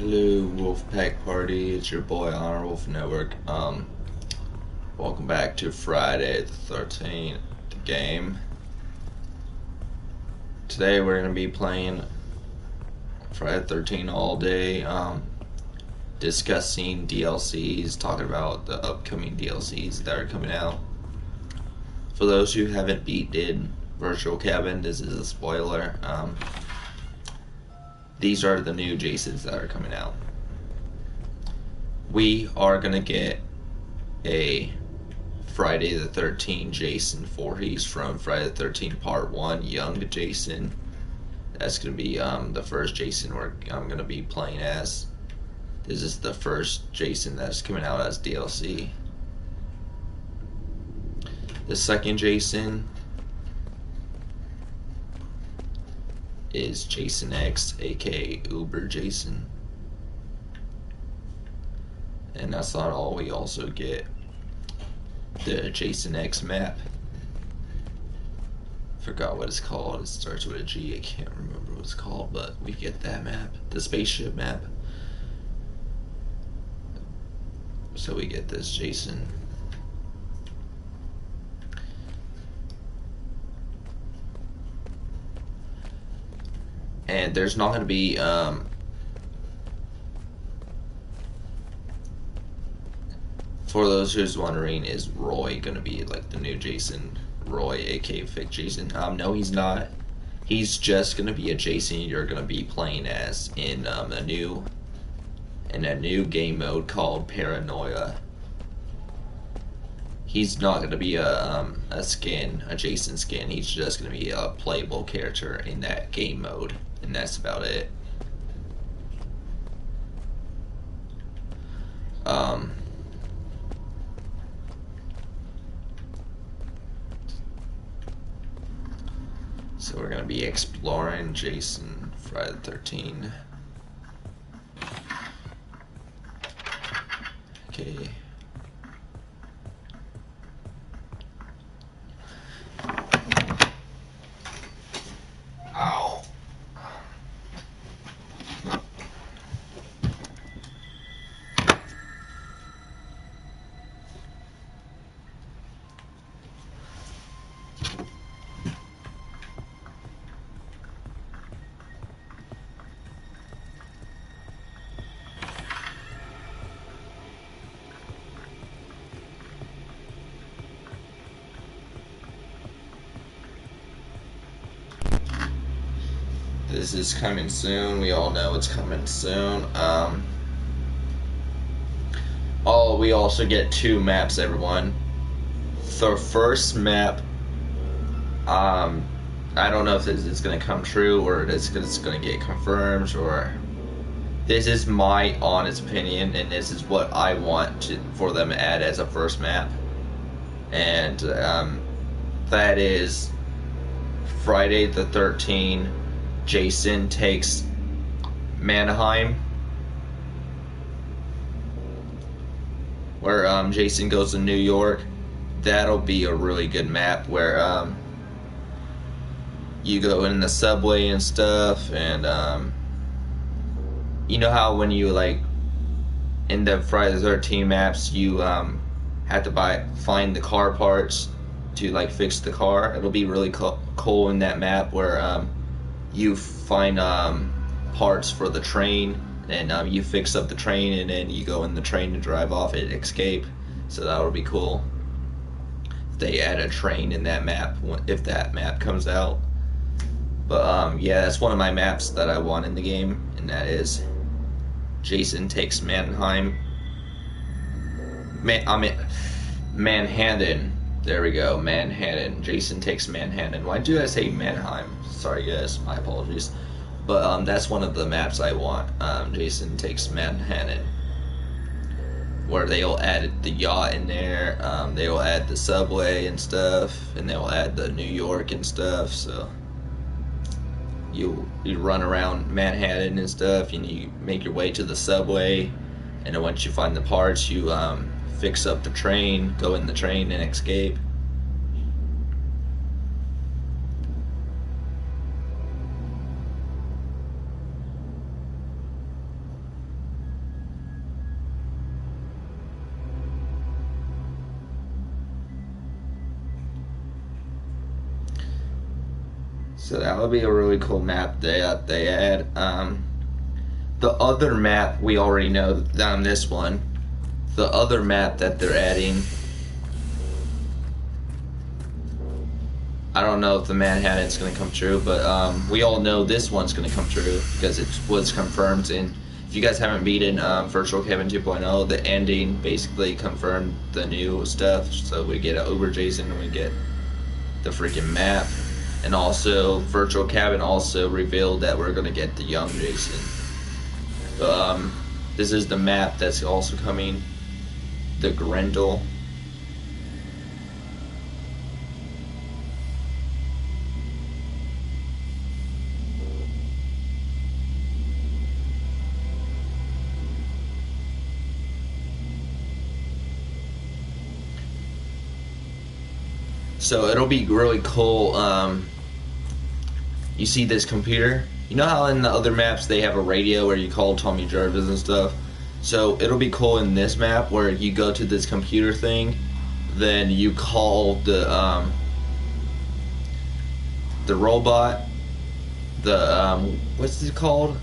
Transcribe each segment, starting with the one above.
Hello, WOLFPACK Party. It's your boy Honor Wolf Network. Welcome back to Friday the 13th, the game. Today we're gonna be playing Friday the 13th all day. Discussing DLCs, talking about the upcoming DLCs that are coming out. For those who haven't beaten Virtual Cabin, this is a spoiler. These are the new Jasons that are coming out. We are gonna get a Friday the 13th Jason Voorhees from Friday the 13th Part 1, Young Jason. That's gonna be the first Jason I'm gonna be playing as. This is the first Jason that's coming out as DLC. The second Jason is Jason X, aka Uber Jason. And that's not all, we also get the Jason X map. Forgot what it's called, it starts with a G, I can't remember what it's called, but we get that map, the spaceship map. So we get this Jason. And there's not going to be for those who's wondering, is Roy going to be like the new Jason? Roy, aka fake Jason? No, he's not. He's just going to be a Jason you're going to be playing as in a new game mode called Paranoia. He's not going to be a Jason skin. He's just going to be a playable character in that game mode, and that's about it. So we're going to be exploring Jason Friday the 13th. Okay. Ow. This is coming soon. We all know it's coming soon. We also get 2 maps, everyone. The first map, I don't know if this is going to come true or it's going to get confirmed, or this is my honest opinion, and this is what I want for them to add as a first map. And that is Friday the 13th. Jason takes Mannheim, where Jason goes to New York. That'll be a really good map where you go in the subway and stuff, and you know how when you like in the Friday the 13th maps you have to find the car parts to like fix the car. It'll be really cool in that map where you find parts for the train, and you fix up the train, and then you go in the train to drive off and escape. So that would be cool if they add a train in that map, if that map comes out. But yeah, that's one of my maps that I want in the game, and that is Jason takes Mannheim. Manhattan. There we go, Manhattan. Jason takes Manhattan. Why do I say Mannheim? Sorry guys, my apologies. But that's one of the maps I want. Jason takes Manhattan, where they'll add the yacht in there. They'll add the subway and stuff, and they'll add the New York and stuff. So you run around Manhattan and stuff, and you make your way to the subway, and then once you find the parts, you fix up the train, go in the train, and escape. So that would be a really cool map they add. The other map we already know on this one. The other map that they're adding, I don't know if the Manhattan's going to come true, but we all know this one's going to come true because it was confirmed. And if you guys haven't beaten Virtual Kevin 2.0, the ending basically confirmed the new stuff. So we get an Uber Jason and we get the freaking map. And also, Virtual Cabin also revealed that we're going to get the young Jason. This is the map that's also coming. The Grendel. So it'll be really cool. You see this computer? You know how in the other maps they have a radio where you call Tommy Jarvis and stuff? So it'll be cool in this map where you go to this computer thing, then you call the robot, what's it called?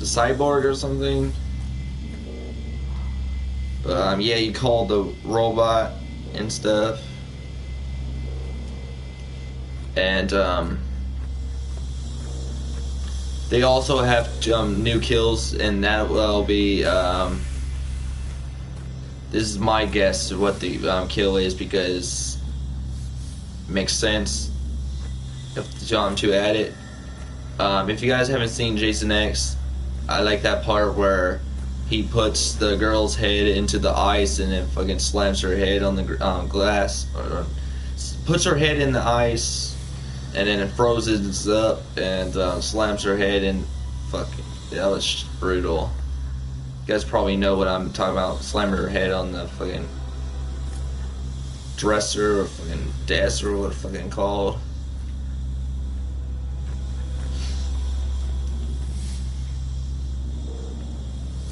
The cyborg or something? But yeah, you call the robot and stuff. And they also have new kills, and that will be this is my guess of what the kill is, because it makes sense if to add it. If you guys haven't seen Jason X, I like that part where he puts the girl's head into the ice and then fucking slams her head on the glass, or puts her head in the ice and then it froze up and slams her head in. Fucking, that was brutal. You guys probably know what I'm talking about. Slamming her head on the fucking dresser or fucking desk or what it's fucking called.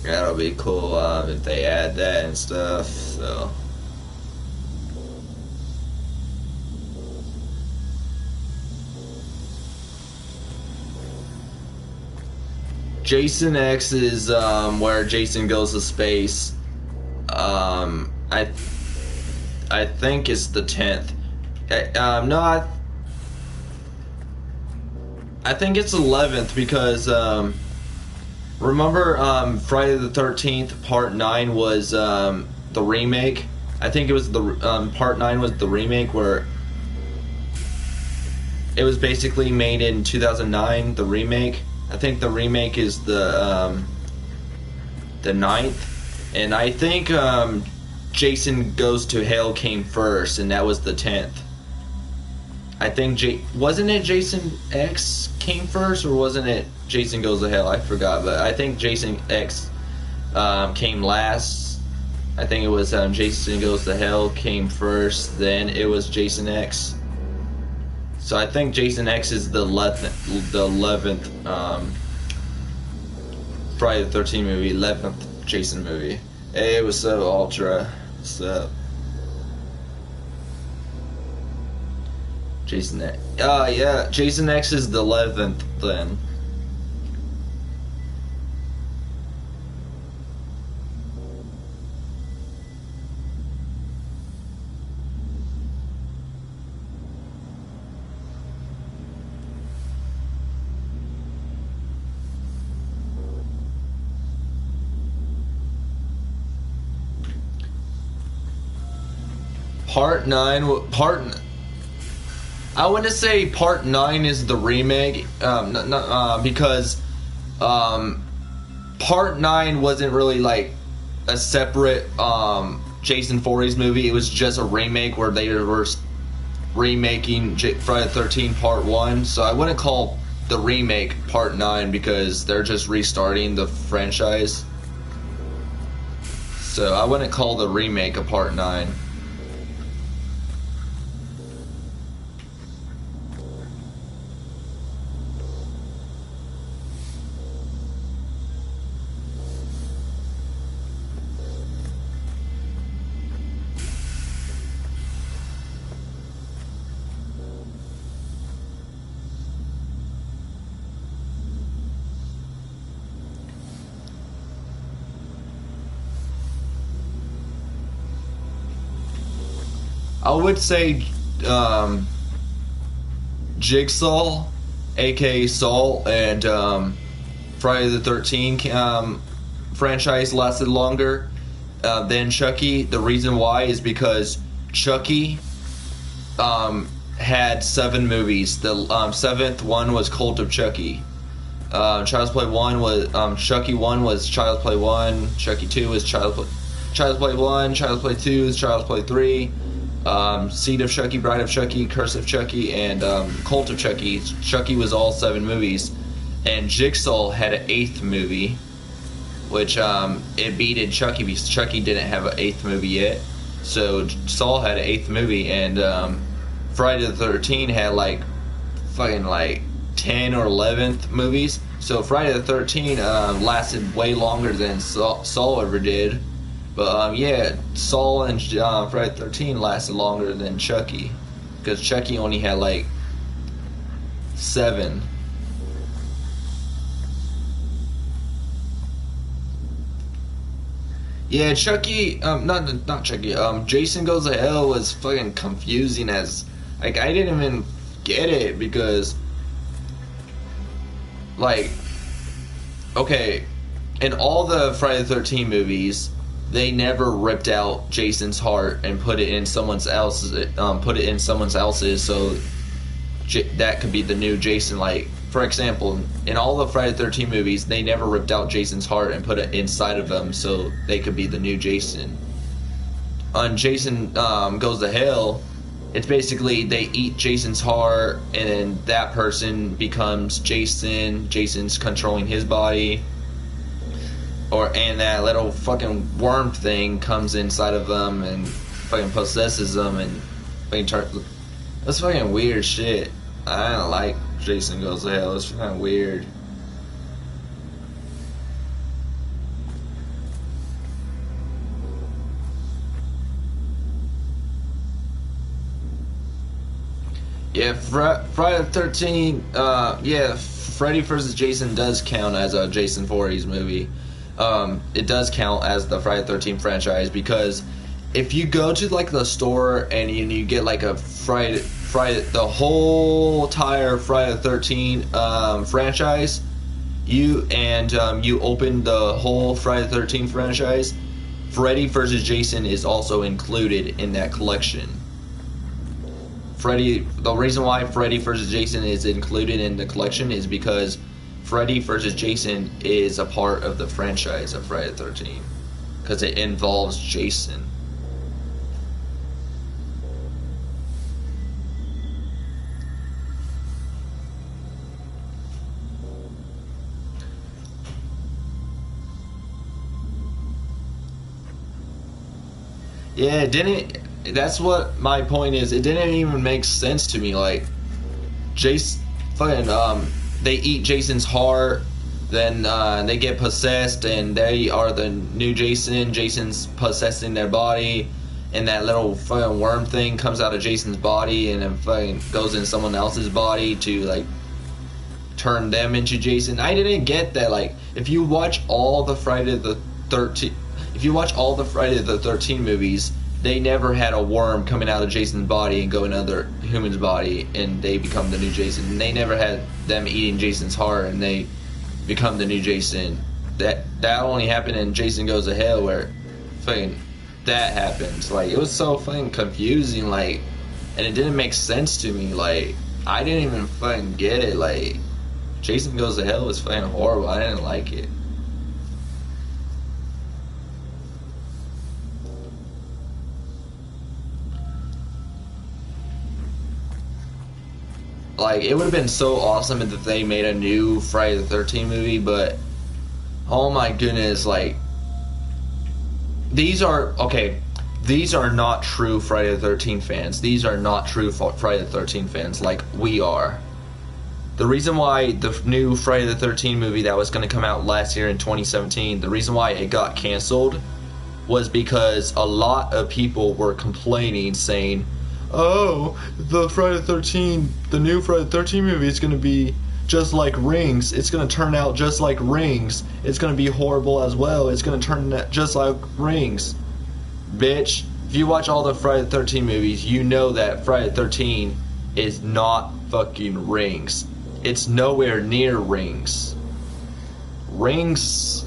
That'll be cool if they add that and stuff. So. Jason X is where Jason goes to space. I think it's the 10th. No, I think it's 11th because remember Friday the 13th Part 9 was the remake. I think it was the Part 9 was the remake where it was basically made in 2009. The remake. I think the remake is the 9th, and I think Jason Goes to Hell came first, and that was the 10th. I think wasn't it Jason X came first, or wasn't it Jason Goes to Hell? I forgot, but I think Jason X came last. I think it was Jason Goes to Hell came first, then it was Jason X. So I think Jason X is the 11th Friday the 13th movie, 11th Jason movie. Hey, what's up, Ultra? What's up? Jason X. Yeah, Jason X is the 11th then. Part 9, I want to say Part 9 is the remake, because Part 9 wasn't really like a separate Jason Voorhees movie. It was just a remake where they were remaking Friday the 13th Part 1. So I wouldn't call the remake Part 9 because they're just restarting the franchise. So I wouldn't call the remake a Part 9. I would say Jigsaw, aka Saul, and Friday the 13th franchise lasted longer than Chucky. The reason why is because Chucky had 7 movies. The 7th one was Cult of Chucky. Child's Play 1 was Chucky 1 was Child's Play 1. Chucky 2 was Child's Play 1. Child's Play 2 is Child's Play 3. Seed of Chucky, Bride of Chucky, Curse of Chucky, and Cult of Chucky. Chucky was all 7 movies, and Jigsaw had an 8th movie, which it beated Chucky because Chucky didn't have an 8th movie yet. So Saul had an 8th movie, and Friday the 13th had like fucking like 10 or 11th movies. So Friday the 13th lasted way longer than Saul ever did. But yeah, Saul and Friday the 13th lasted longer than Chucky, because Chucky only had like 7. Yeah, Chucky, not Chucky, Jason Goes to Hell was fucking confusing as, like, I didn't even get it because, like, okay, in all the Friday the 13th movies, they never ripped out Jason's heart and put it in someone else's, so that could be the new Jason. Like, for example, in all the Friday the 13th movies, they never ripped out Jason's heart and put it inside of them so they could be the new Jason. On Jason Goes to Hell, it's basically they eat Jason's heart and then that person becomes Jason. Jason's controlling his body. And that little fucking worm thing comes inside of them and fucking possesses them and fucking that's fucking weird shit. I don't like Jason Goes to Hell. It's fucking weird. Yeah, Friday the 13th, yeah, Freddy vs. Jason does count as a Jason Voorhees movie. It does count as the Friday the 13th franchise, because if you go to like the store and you get like a Friday the whole entire Friday the 13th franchise, you open the whole Friday the 13th franchise, Freddy vs. Jason is also included in that collection. The reason why Freddy vs. Jason is included in the collection is because Freddy vs. Jason is a part of the franchise of Friday the 13th, because it involves Jason. Yeah, it didn't. That's what my point is. It didn't even make sense to me. Like, Jason, fucking, they eat Jason's heart, then they get possessed, and they are the new Jason. Jason's possessing their body, and that little fucking worm thing comes out of Jason's body, and then fucking goes in someone else's body to like turn them into Jason. I didn't get that. Like, if you watch all the Friday the 13th movies, they never had a worm coming out of Jason's body and go in another human's body and they become the new Jason. They never had them eating Jason's heart and they become the new Jason. That only happened in Jason Goes to Hell, where fucking that happens. Like, it was so fucking confusing, like, and it didn't make sense to me. Like, I didn't even fucking get it. Like, Jason Goes to Hell was fucking horrible. I didn't like it. Like, it would have been so awesome if they made a new Friday the 13th movie, but oh my goodness, like, these are not true Friday the 13th fans. These are not true Friday the 13th fans like we are. The reason why the new Friday the 13th movie that was going to come out last year in 2017, the reason why it got canceled was because a lot of people were complaining, saying, oh, the new Friday the 13th movie is going to be just like Rings. It's going to turn out just like Rings. It's going to be horrible as well. It's going to turn out just like Rings. Bitch, if you watch all the Friday the 13th movies, you know that Friday the 13th is not fucking Rings. It's nowhere near Rings. Rings,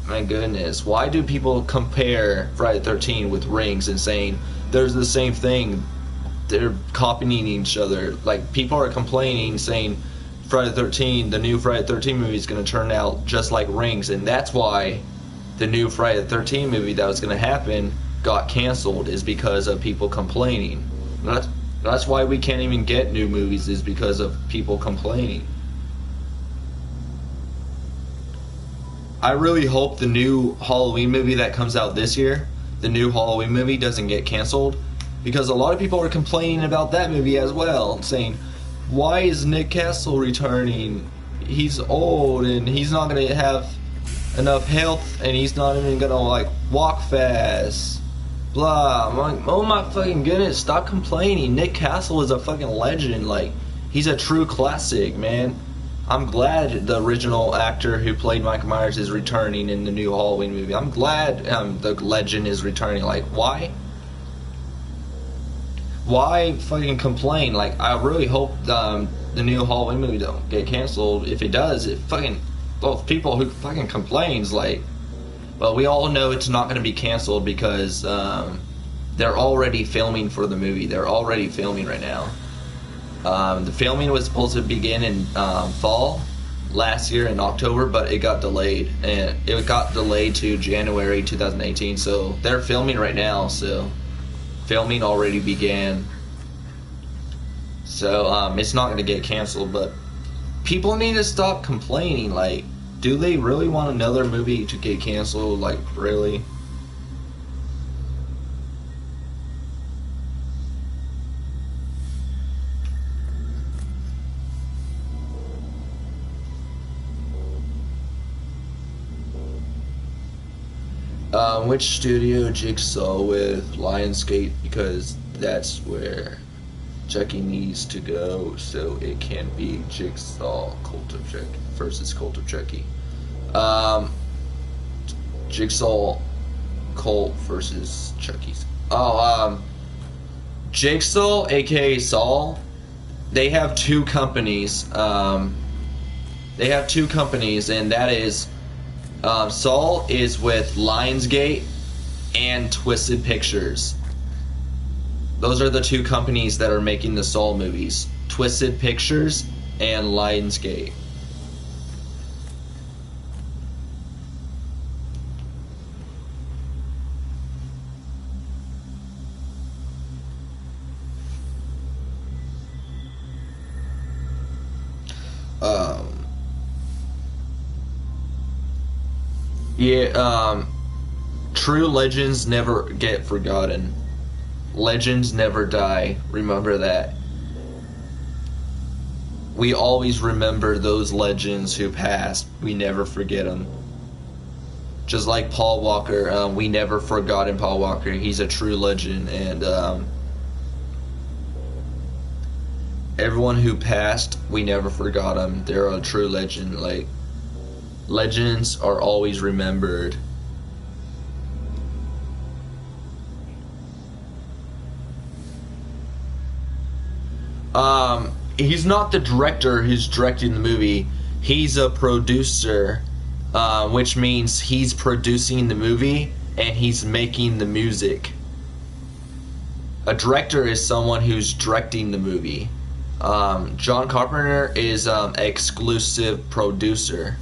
my goodness. Why do people compare Friday the 13th with Rings and saying they're the same thing? They're copying each other. Like, people are complaining, saying Friday the 13th, the new Friday the 13th movie is going to turn out just like Rings, and that's why the new Friday the 13th movie that was going to happen got canceled, is because of people complaining. That's why we can't even get new movies, is because of people complaining. I really hope the new Halloween movie that comes out this year, the new Halloween movie, doesn't get canceled, because a lot of people are complaining about that movie as well, saying, why is Nick Castle returning? He's old and he's not going to have enough health and he's not even going to like walk fast. Blah. I'm like, oh my fucking goodness, stop complaining. Nick Castle is a fucking legend. Like, he's a true classic, man. I'm glad the original actor who played Michael Myers is returning in the new Halloween movie. I'm glad the legend is returning. Like, why? Why fucking complain? Like, I really hope the new Halloween movie don't get canceled. If it does, it fucking, those people who fucking complains, like, well, we all know it's not going to be canceled because they're already filming for the movie. They're already filming right now. The filming was supposed to begin in fall last year in October, but it got delayed, and it got delayed to January 2018. So they're filming right now. So filming already began. So it's not going to get canceled, but people need to stop complaining. Like, do they really want another movie to get canceled? Like, really? Which studio? Jigsaw with Lionsgate, because that's where Chucky needs to go, so it can be Jigsaw Cult of Chucky versus Cult of Chucky. Jigsaw Cult versus Chucky's. Jigsaw, aka Saw, they have two companies. And that is Saw is with Lionsgate and Twisted Pictures. Those are the two companies that are making the Saw movies. Twisted Pictures and Lionsgate. True legends never get forgotten. Legends never die. Remember that. We always remember those legends who passed. We never forget them. Just like Paul Walker, we never forgotten Paul Walker. He's a true legend, and everyone who passed, we never forgot them. They're a true legend. Like, legends are always remembered. He's not the director who's directing the movie. He's a producer, which means he's producing the movie and he's making the music. A director is someone who's directing the movie. John Carpenter is exclusive producer.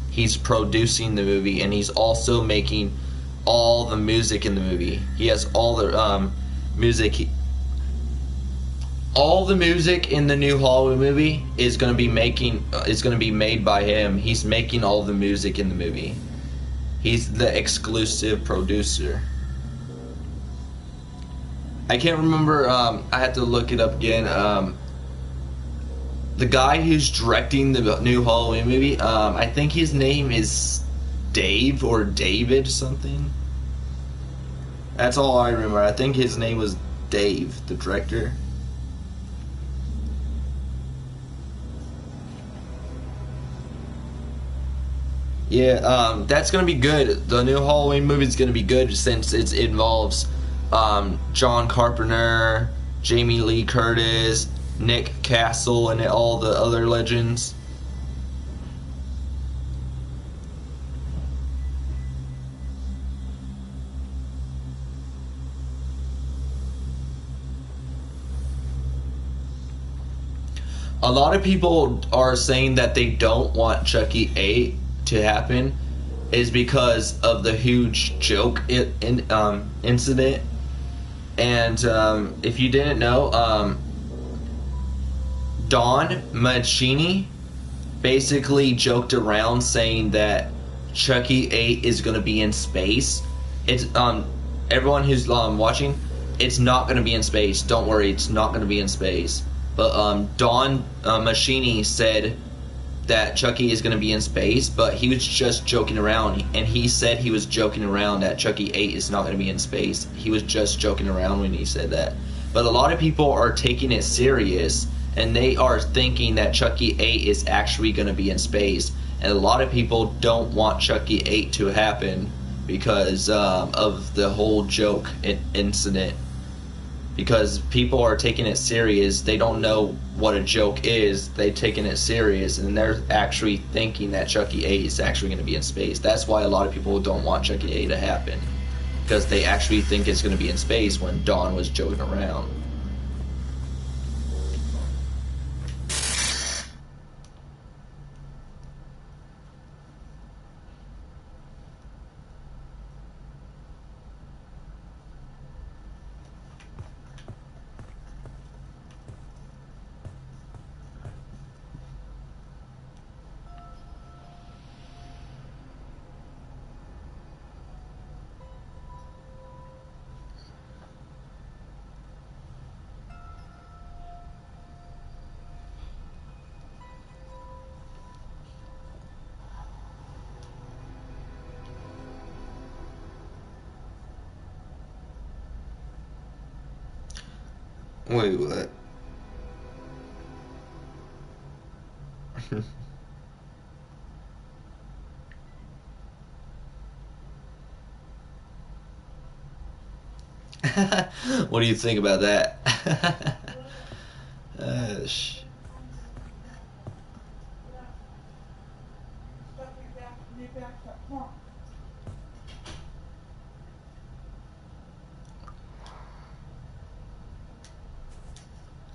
He's producing the movie, and he's also making all the music in the movie. He has all the music. All the music in the new Halloween movie is going to be made by him. He's making all the music in the movie. He's the exclusive producer. I can't remember. I had to look it up again. The guy who's directing the new Halloween movie, I think his name is Dave or David something. That's all I remember. I think his name was Dave, the director. Yeah, that's gonna be good. The new Halloween movie is gonna be good since it involves John Carpenter, Jamie Lee Curtis, Nick Castle, and all the other legends. A lot of people are saying that they don't want Chucky A to happen is because of the huge joke incident. And if you didn't know, Don Mancini basically joked around saying that Chucky A is going to be in space. It's everyone who's watching, it's not going to be in space. Don't worry, it's not going to be in space. But Don Mancini said that Chucky is going to be in space, but he was just joking around. And he said he was joking around that Chucky A is not going to be in space. He was just joking around when he said that. But a lot of people are taking it serious, and they are thinking that Chucky A is actually going to be in space. And a lot of people don't want Chucky A to happen because of the whole joke incident. Because people are taking it serious, they don't know what a joke is, they're taking it serious, and they're actually thinking that Chucky A is actually going to be in space. That's why a lot of people don't want Chucky A to happen, because they actually think it's going to be in space when Don was joking around. Wait, what? What do you think about that?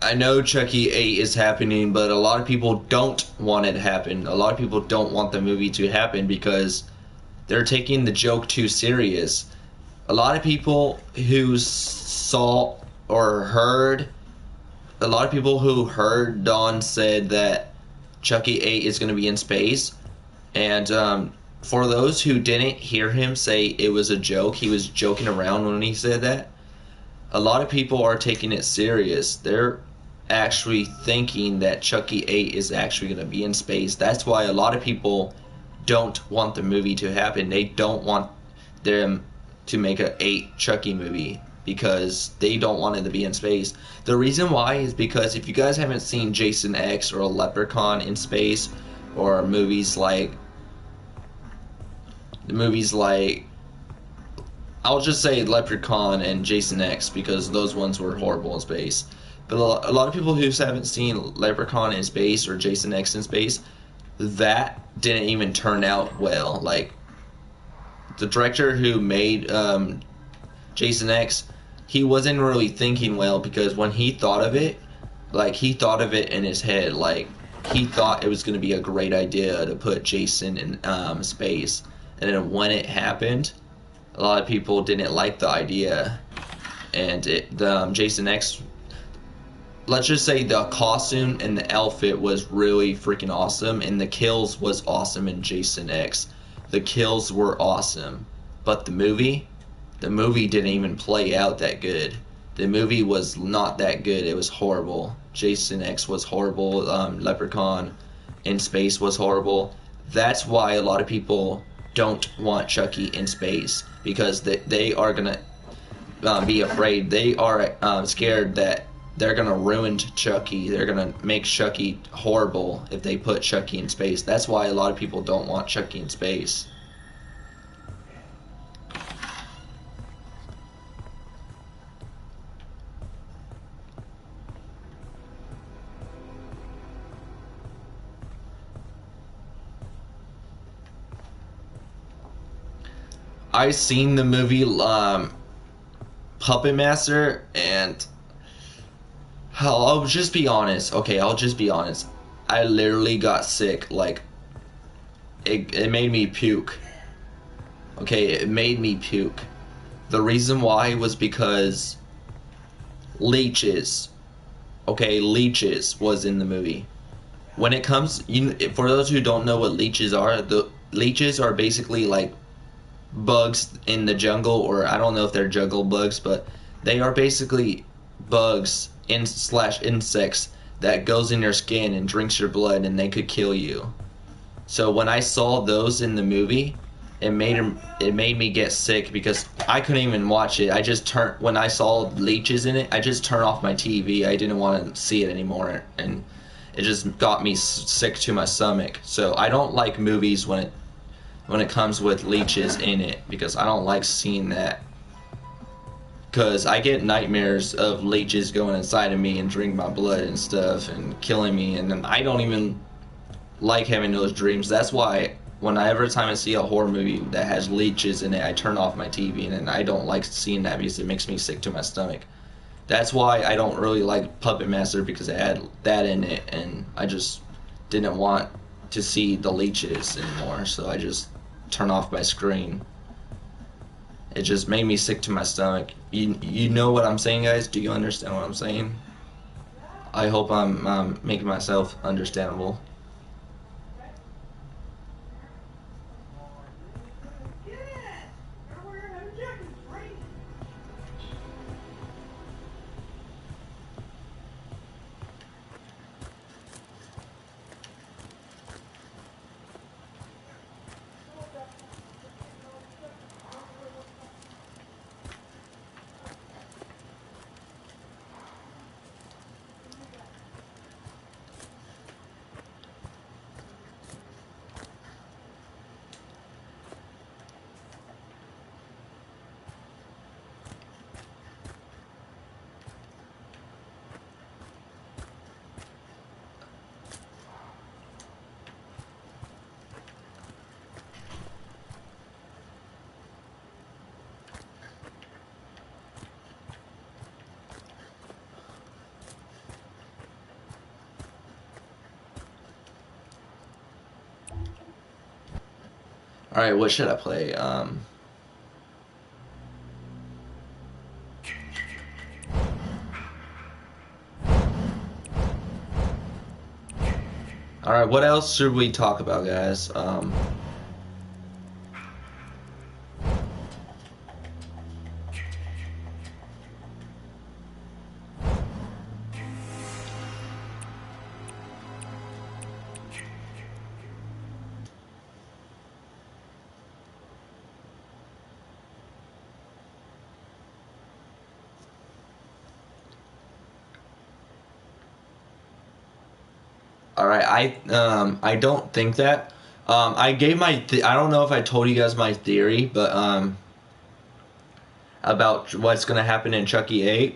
I know Chucky A is happening, but a lot of people don't want it to happen. A lot of people don't want the movie to happen because they're taking the joke too serious. A lot of people who saw or heard, a lot of people who heard Don said that Chucky A is going to be in space. And for those who didn't hear him say it was a joke, he was joking around when he said that. A lot of people are taking it serious. They're actually thinking that Chucky A is actually going to be in space. That's why a lot of people don't want the movie to happen. They don't want them to make a Chucky movie because they don't want it to be in space. The reason why is because if you guys haven't seen Jason X or Leprechaun in Space, or movies like I'll just say Leprechaun and Jason X because those ones were horrible in space. But a lot of people who haven't seen Leprechaun in Space or Jason X in Space, that didn't even turn out well. Like, the director who made Jason X, he wasn't really thinking well because when he thought of it, like, he thought of it in his head. Like, he thought it was going to be a great idea to put Jason in space. And then when it happened, a lot of people didn't like the idea. And Jason X, let's just say the costume and the outfit was really freaking awesome, and the kills was awesome in Jason X. The kills were awesome, but the movie didn't even play out that good. The movie was not that good. It was horrible. Jason X was horrible. Leprechaun in Space was horrible. That's why a lot of people don't want Chucky in Space, because they are gonna be afraid. They are scared that they're gonna ruin Chucky. They're gonna make Chucky horrible if they put Chucky in space. That's why a lot of people don't want Chucky in space. I seen the movie Puppet Master, and I'll just be honest. Okay, I'll just be honest. I literally got sick. Like, it made me puke. Okay, it made me puke. The reason why was because leeches. Okay, leeches was in the movie. When it comes, for those who don't know what leeches are, the leeches are basically like bugs in the jungle, or I don't know if they're jungle bugs, but they are basically bugs slash insects that goes in your skin and drinks your blood, and they could kill you. So when I saw those in the movie, it made me get sick because I couldn't even watch it. I just when I saw leeches in it, I just turned off my TV. I didn't want to see it anymore, and it just got me sick to my stomach. So I don't like movies when it comes with leeches in it, because I don't like seeing that. Because I get nightmares of leeches going inside of me and drink my blood and stuff and killing me, and then I don't even like having those dreams. That's why every time I see a horror movie that has leeches in it, I turn off my TV, and I don't like seeing that because it makes me sick to my stomach. That's why I don't really like Puppet Master, because it had that in it, and I just didn't want to see the leeches anymore, so I just turn off my screen. It just made me sick to my stomach. You know what I'm saying, guys? Do you understand what I'm saying? I hope I'm making myself understandable. Alright, what should I play? Alright, what else should we talk about, guys? Alright, I don't think that. I gave my I don't know if I told you guys my theory, but about what's gonna happen in Chucky A.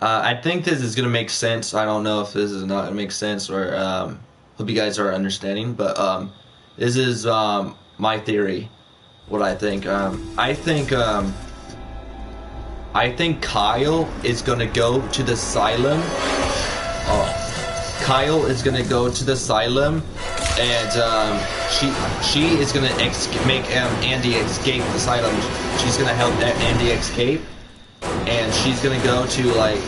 I think this is gonna make sense. I don't know if this is not gonna make sense, or hope you guys are understanding, but this is my theory. What I think. I think Kyle is gonna go to the asylum. Kyle is gonna go to the asylum, and she is gonna make Andy escape the asylum. She's gonna help Andy escape, and she's gonna go to like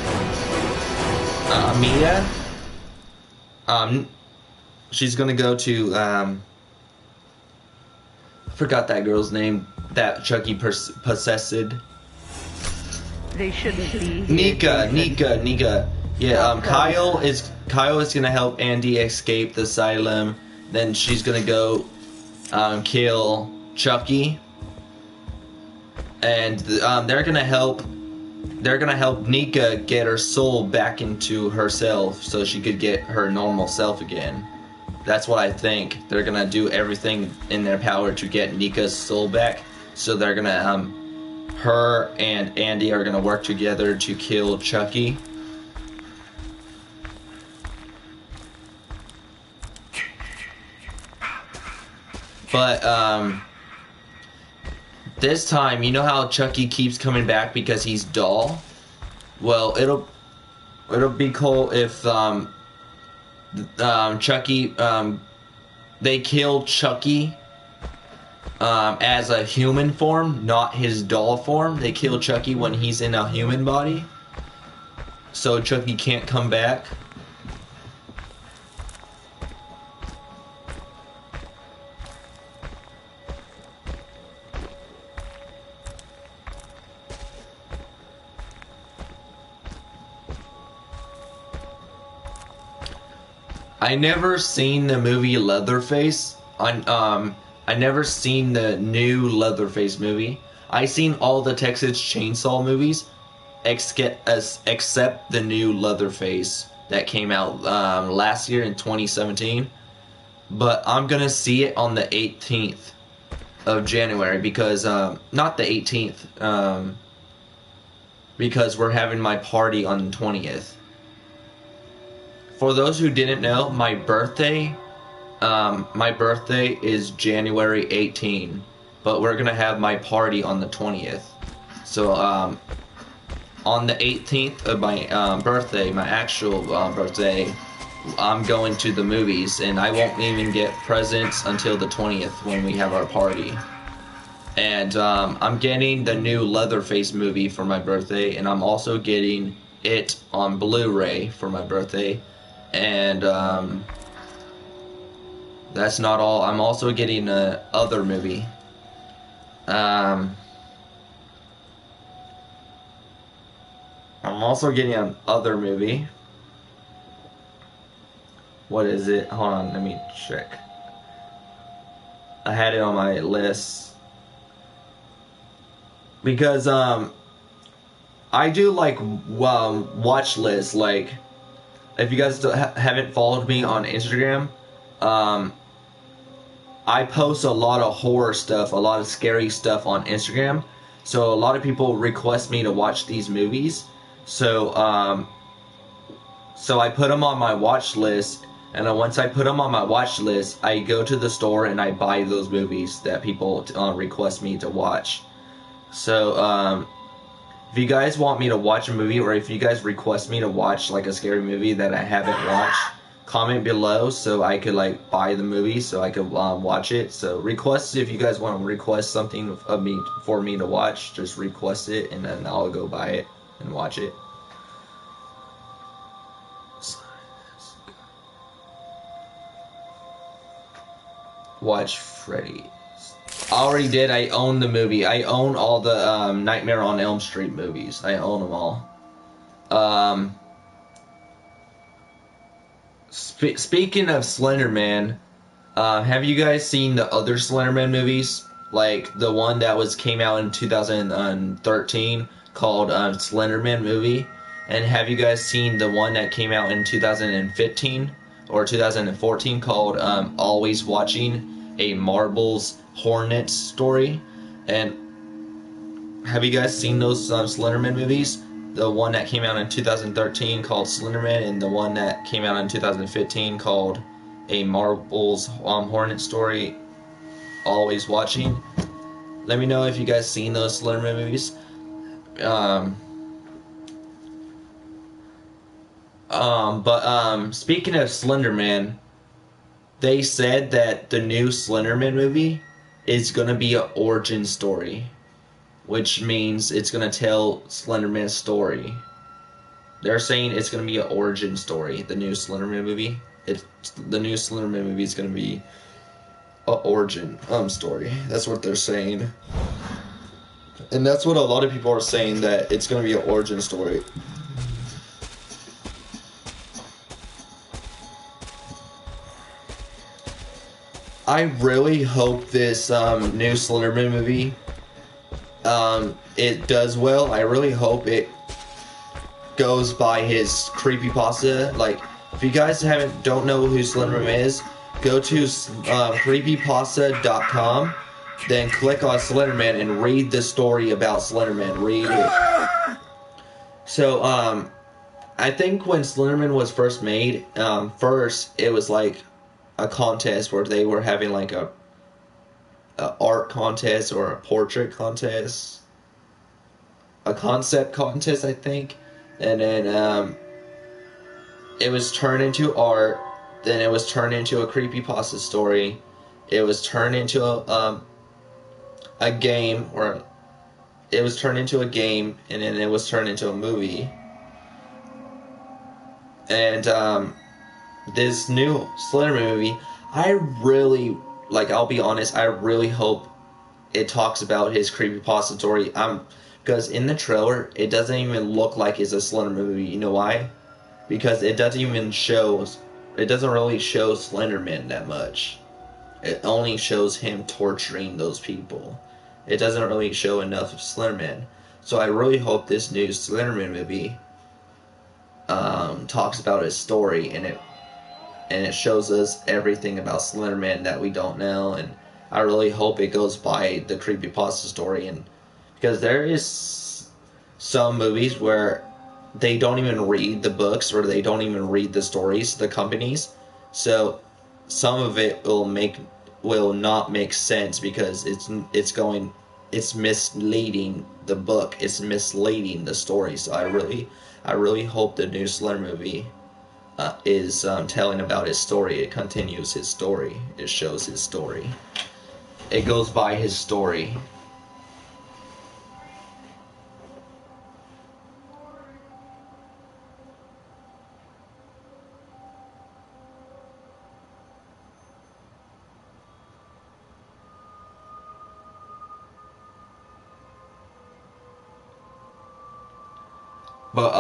Mia. She's gonna go to I forgot that girl's name that Chucky possessed. They shouldn't be. Nika. Yeah, Kyle is gonna help Andy escape the asylum. Then she's gonna go kill Chucky, and they're gonna help Nika get her soul back into herself, so she could get her normal self again. That's what I think. They're gonna do everything in their power to get Nika's soul back. So they're gonna her and Andy are gonna work together to kill Chucky. But this time, you know how Chucky keeps coming back because he's dull? Well, it'll be cool if Chucky they kill Chucky as a human form, not his doll form. They kill Chucky when he's in a human body, so Chucky can't come back. I never seen the movie Leatherface. I never seen the new Leatherface movie. I seen all the Texas Chainsaw movies, except the new Leatherface that came out last year in 2017. But I'm gonna see it on the 18th of January because not the 18th, because we're having my party on the 20th. For those who didn't know, my birthday is January 18, but we're gonna have my party on the 20th. So on the 18th of my birthday, my actual birthday, I'm going to the movies, and I won't even get presents until the 20th when we have our party. And I'm getting the new Leatherface movie for my birthday, and I'm also getting it on Blu-ray for my birthday. And that's not all. I'm also getting a other movie. I'm also getting an other movie. What is it? Hold on, let me check. I had it on my list because I do like watch lists. Like, if you guys haven't followed me on Instagram, I post a lot of horror stuff, a lot of scary stuff on Instagram. So a lot of people request me to watch these movies. So I put them on my watch list, and then once I put them on my watch list, I go to the store and I buy those movies that people request me to watch. So if you guys want me to watch a movie, or if you guys request me to watch like a scary movie that I haven't watched, comment below so I could like buy the movie so I could watch it. So request, if you guys want to request something of me for me to watch, just request it and then I'll go buy it and watch it. Watch Freddy. I already did. I own the movie. I own all the Nightmare on Elm Street movies. I own them all. Speaking of Slenderman, have you guys seen the other Slenderman movies? Like the one that came out in 2013 called Slenderman Movie? And have you guys seen the one that came out in 2015 or 2014 called Always Watching a Marbles Hornet Story? And have you guys seen those Slenderman movies? The one that came out in 2013 called Slenderman, and the one that came out in 2015 called A Marbles Hornet Story, Always Watching. Let me know if you guys seen those Slenderman movies. Speaking of Slenderman, they said that the new Slenderman movie is gonna be an origin story, which means it's gonna tell Slenderman's story. They're saying it's gonna be an origin story. The new Slenderman movie. The new Slenderman movie is gonna be an origin story. That's what they're saying, and that's what a lot of people are saying, that it's gonna be an origin story. I really hope this new Slenderman movie it does well. I really hope it goes by his creepypasta. Like, if you guys don't know who Slenderman is, go to creepypasta.com, then click on Slenderman and read the story about Slenderman. Read it. So I think when Slenderman was first made, first it was like a contest where they were having like a a art contest or a portrait contest, a concept contest, I think, and then it was turned into art. Then it was turned into a creepypasta story. It was turned into a game, or it was turned into a game, and then it was turned into a movie. And this new Slenderman movie, I really, like, I'll be honest, I really hope it talks about his creepypasta story. Because in the trailer, it doesn't even look like it's a Slenderman movie. You know why? Because it doesn't really show Slenderman that much. It only shows him torturing those people. It doesn't really show enough of Slenderman. So I really hope this new Slenderman movie talks about his story, and it shows us everything about Slenderman that we don't know. And I really hope it goes by the creepypasta story, and because there is some movies where they don't even read the books, or they don't even read the stories, the companies. So some of it will not make sense because it's misleading the book. It's misleading the story. So I really hope the new Slender movie is telling about his story. It continues his story. It shows his story. It goes by his story. But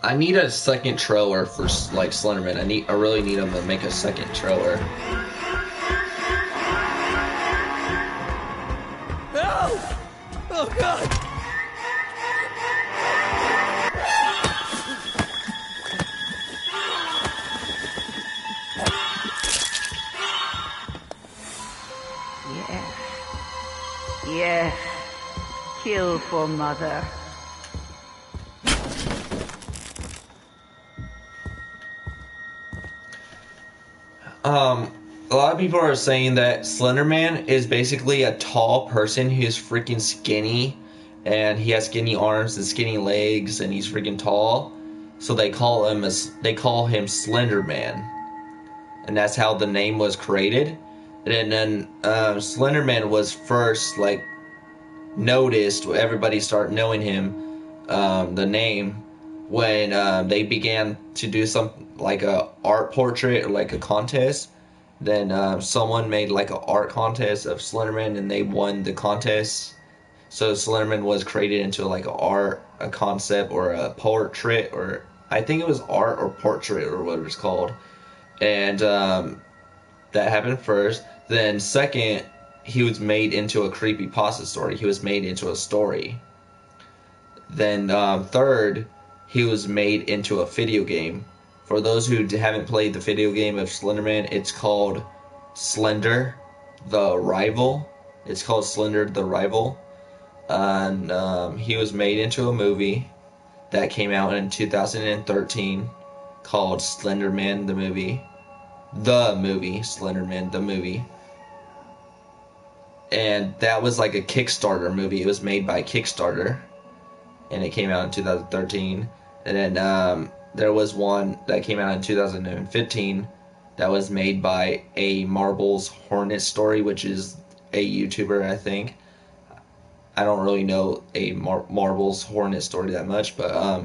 I need a second trailer for like Slenderman. I really need him to make a second trailer. No! Oh God! Yes. Yes. Kill for mother. A lot of people are saying that Slenderman is basically a tall person who's freaking skinny, and he has skinny arms and skinny legs, and he's freaking tall. So they call him Slenderman, and that's how the name was created. And then Slenderman was first like noticed. Everybody started knowing him, the name, when they began to do something like a art portrait or like a contest. Then someone made like an art contest of Slenderman, and they won the contest. So Slenderman was created into like a concept or a portrait, or I think it was art or portrait or what it was called. And that happened first. Then second, he was made into a creepypasta story. He was made into a story. Then third, he was made into a video game. For those who haven't played the video game of Slenderman, it's called Slender the Rival. It's called Slender the Rival. And he was made into a movie that came out in 2013 called Slenderman the Movie. The movie, Slenderman the Movie. And that was like a Kickstarter movie. It was made by Kickstarter, and it came out in 2013. And then there was one that came out in 2015 that was made by a Marbles Hornet Story, which is a YouTuber, I think. I don't really know a Marbles Hornet Story that much, but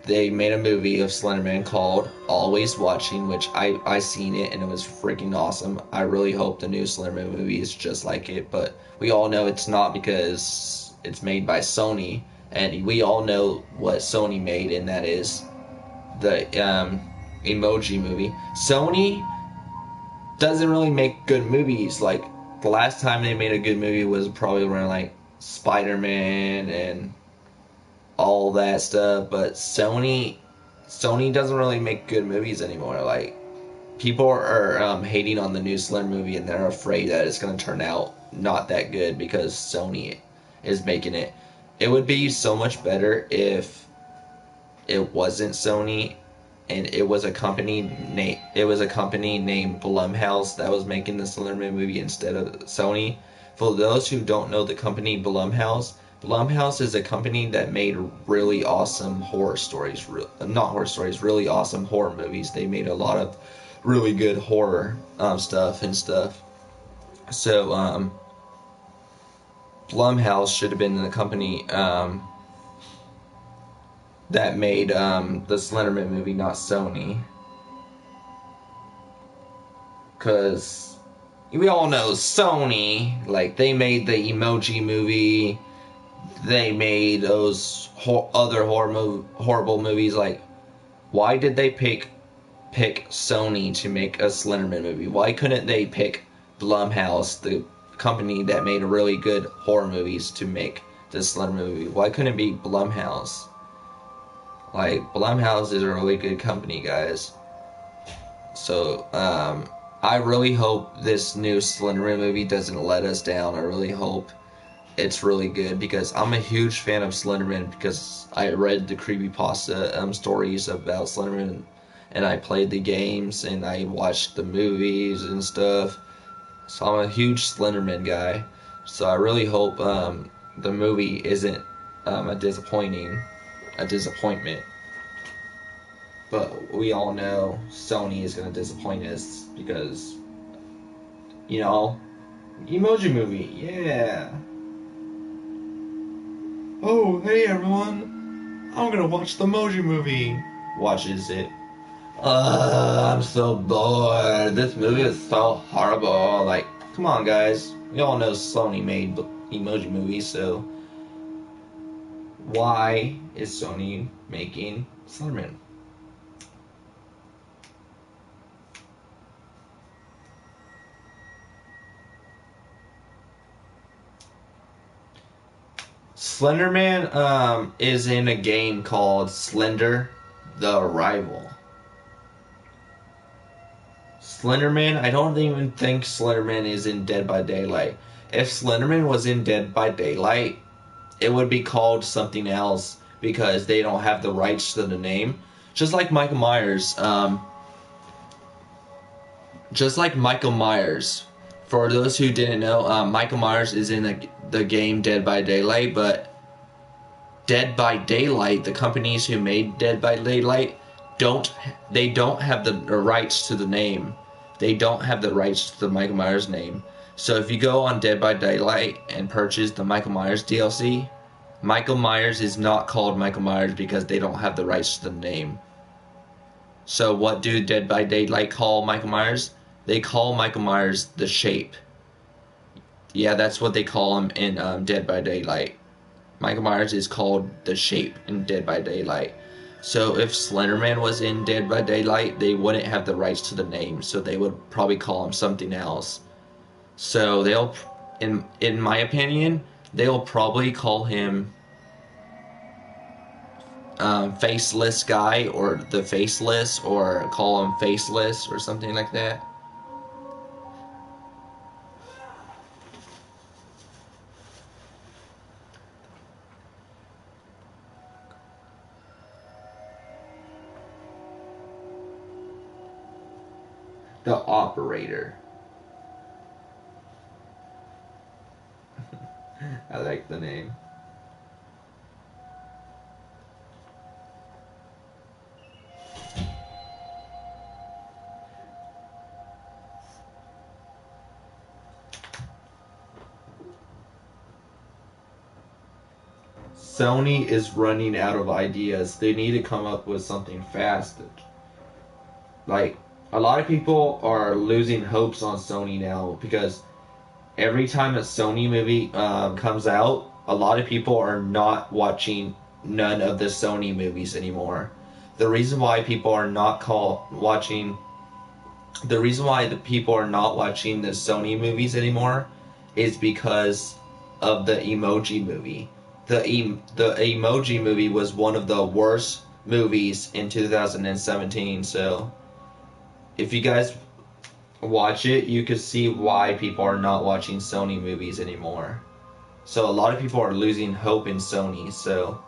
they made a movie of Slenderman called Always Watching, which I seen it and it was freaking awesome. I really hope the new Slenderman movie is just like it, but we all know it's not because it's made by Sony, and we all know what Sony made, and that is the Emoji Movie. Sony doesn't really make good movies. Like, the last time they made a good movie was probably around like Spider-Man and all that stuff, but Sony doesn't really make good movies anymore. Like, people are hating on the new Slenderman movie, and they're afraid that it's going to turn out not that good because Sony is making it. It would be so much better if it wasn't Sony and it was a company named Blumhouse that was making the Slenderman movie instead of Sony. For those who don't know the company Blumhouse is a company that made really awesome horror stories, not horror stories, really awesome horror movies. They made a lot of really good horror stuff. So Blumhouse should have been the company that made the Slenderman movie, not Sony. Because we all know Sony, like, they made the Emoji Movie, they made those other horrible movies. Like, why did they pick Sony to make a Slenderman movie? Why couldn't they pick Blumhouse, the company that made really good horror movies, to make the Slenderman movie? Why couldn't it be Blumhouse? Like, Blumhouse is a really good company, guys. So, I really hope this new Slenderman movie doesn't let us down. I really hope it's really good, because I'm a huge fan of Slenderman, because I read the creepypasta stories about Slenderman, and I played the games, and I watched the movies and stuff. So I'm a huge Slenderman guy. So I really hope the movie isn't a disappointment. But we all know Sony is going to disappoint us, because, you know, Emoji Movie, yeah. Oh, hey everyone, I'm going to watch the Emoji Movie. Watches it. I'm so bored. This movie is so horrible. Like, come on, guys. We all know Sony made Emoji Movie, so why is Sony making Slenderman? Slenderman is in a game called Slender the Arrival. Slenderman, I don't even think Slenderman is in Dead by Daylight. If Slenderman was in Dead by Daylight, it would be called something else, because they don't have the rights to the name. Just like Michael Myers. For those who didn't know, Michael Myers is in the game Dead by Daylight, but Dead by Daylight, the companies who made Dead by Daylight, don't have the rights to the name. They don't have the rights to the Michael Myers name. So if you go on Dead by Daylight and purchase the Michael Myers DLC, Michael Myers is not called Michael Myers, because they don't have the rights to the name. So what do Dead by Daylight call Michael Myers? They call Michael Myers the Shape. Yeah, that's what they call him in Dead by Daylight. Michael Myers is called the Shape in Dead by Daylight. So if Slenderman was in Dead by Daylight, they wouldn't have the rights to the name, so they would probably call him something else. So they'll, in my opinion, they'll probably call him Faceless Guy, or the Faceless, or call him Faceless, or something like that. The Operator. I like the name. Sony is running out of ideas. They need to come up with something fast. Like, a lot of people are losing hopes on Sony now, because every time a Sony movie comes out, a lot of people are not watching none of the Sony movies anymore. The reason why the people are not watching the Sony movies anymore is because of the Emoji Movie. The Emoji Movie was one of the worst movies in 2017, so if you guys watch it, you can see why people are not watching Sony movies anymore. So a lot of people are losing hope in Sony, so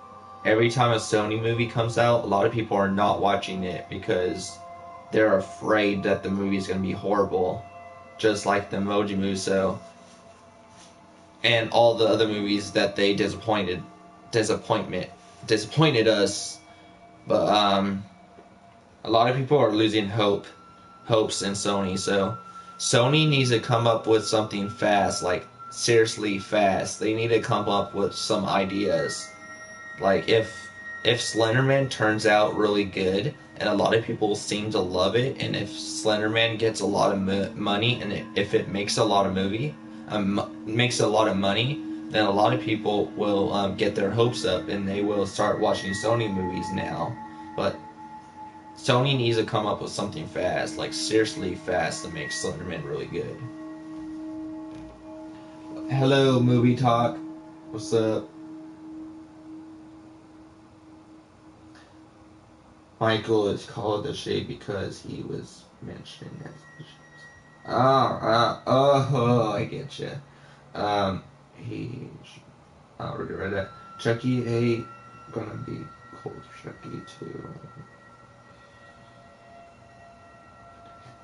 every time a Sony movie comes out, a lot of people are not watching it because they're afraid that the movie is going to be horrible, just like the Emoji Movie. So, and all the other movies that they disappointed us. But a lot of people are losing hopes in Sony. So Sony needs to come up with something fast, like seriously fast. They need to come up with some ideas. Like if Slenderman turns out really good and a lot of people seem to love it, and if Slenderman gets a lot of money, and if it makes a lot of makes a lot of money, then a lot of people will get their hopes up and they will start watching Sony movies now. But Sony needs to come up with something fast, like seriously fast, to make Slenderman really good. Hello, Movie Talk. What's up? Michael is called the Shade because he was mentioned as the Shade. Oh, I get you. I already read that. Chucky A gonna be called Chucky too.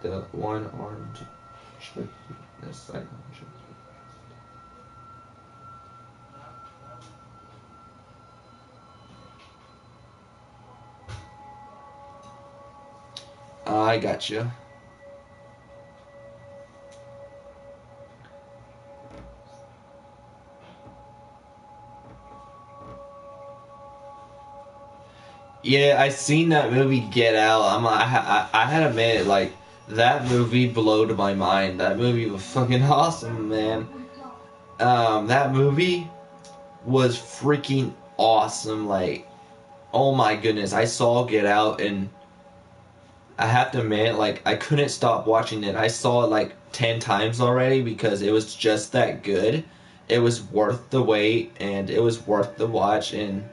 The one-armed Chucky. The second Chucky. I got you. Yeah, I seen that movie Get Out. I had to admit, like, that movie blowed my mind. That movie was fucking awesome, man. That movie was freaking awesome. Like, oh my goodness, I saw Get Out and I have to admit, like, I couldn't stop watching it. I saw it like 10 times already because it was just that good. It was worth the wait and it was worth the watch, and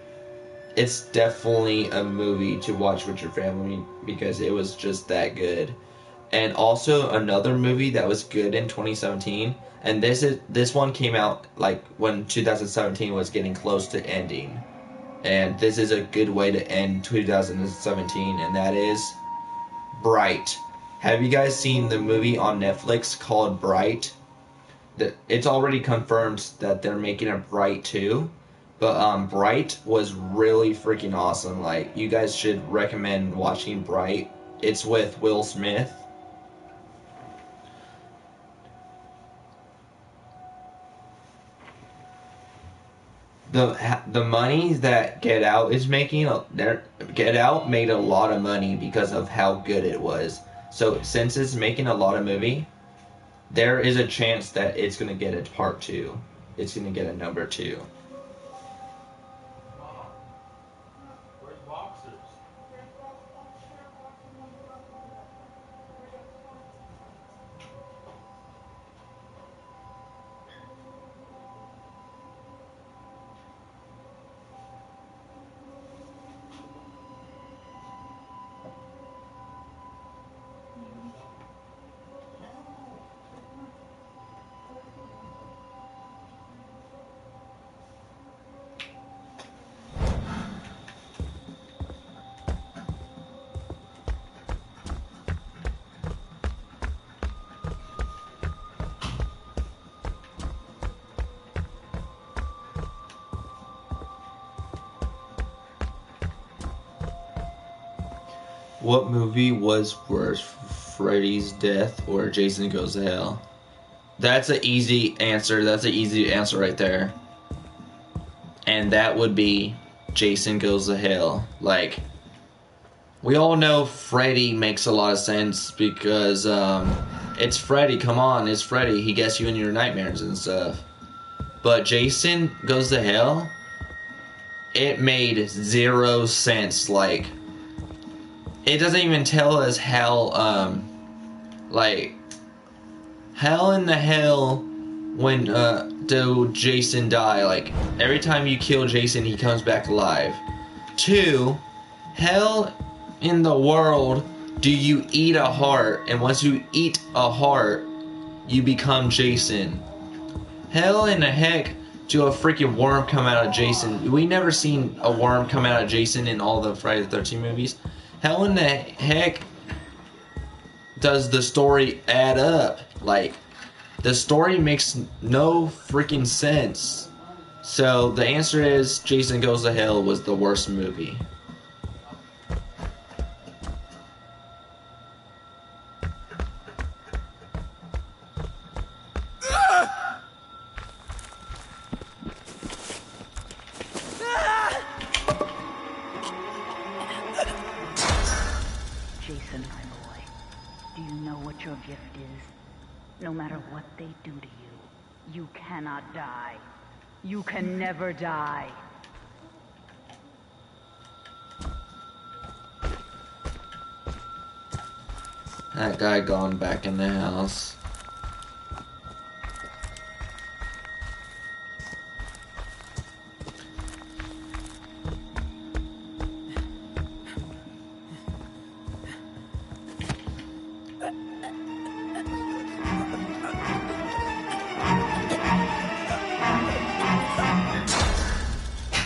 it's definitely a movie to watch with your family because it was just that good. And also another movie that was good in 2017, and this one came out like when 2017 was getting close to ending. And this is a good way to end 2017, and that is Bright. Have you guys seen the movie on Netflix called Bright? It's already confirmed that they're making a Bright 2. But Bright was really freaking awesome. Like, you guys should recommend watching Bright. It's with Will Smith. The money that Get Out is making, Get Out made a lot of money because of how good it was. So since it's making a lot of movie, there is a chance that it's gonna get a part 2. It's gonna get a number 2. What movie was worse, Freddy's Death or Jason Goes to Hell? That's an easy answer. That's an easy answer right there. And that would be Jason Goes to Hell. Like, we all know Freddy makes a lot of sense because it's Freddy. Come on, it's Freddy. He gets you in your nightmares and stuff. But Jason Goes to Hell, it made zero sense. Like, it doesn't even tell us how, like, how in the hell when, do Jason die? Like, every time you kill Jason, he comes back alive. 2, hell in the world do you eat a heart, and once you eat a heart, you become Jason? Hell in the heck to a freaking worm come out of Jason. We never seen a worm come out of Jason in all the Friday the 13th movies. How in the heck does the story add up? Like, the story makes no freaking sense. So the answer is Jason Goes to Hell was the worst movie. Jason, my boy, do you know what your gift is? No matter what they do to you, you cannot die. You can never die. That guy gone back in the house.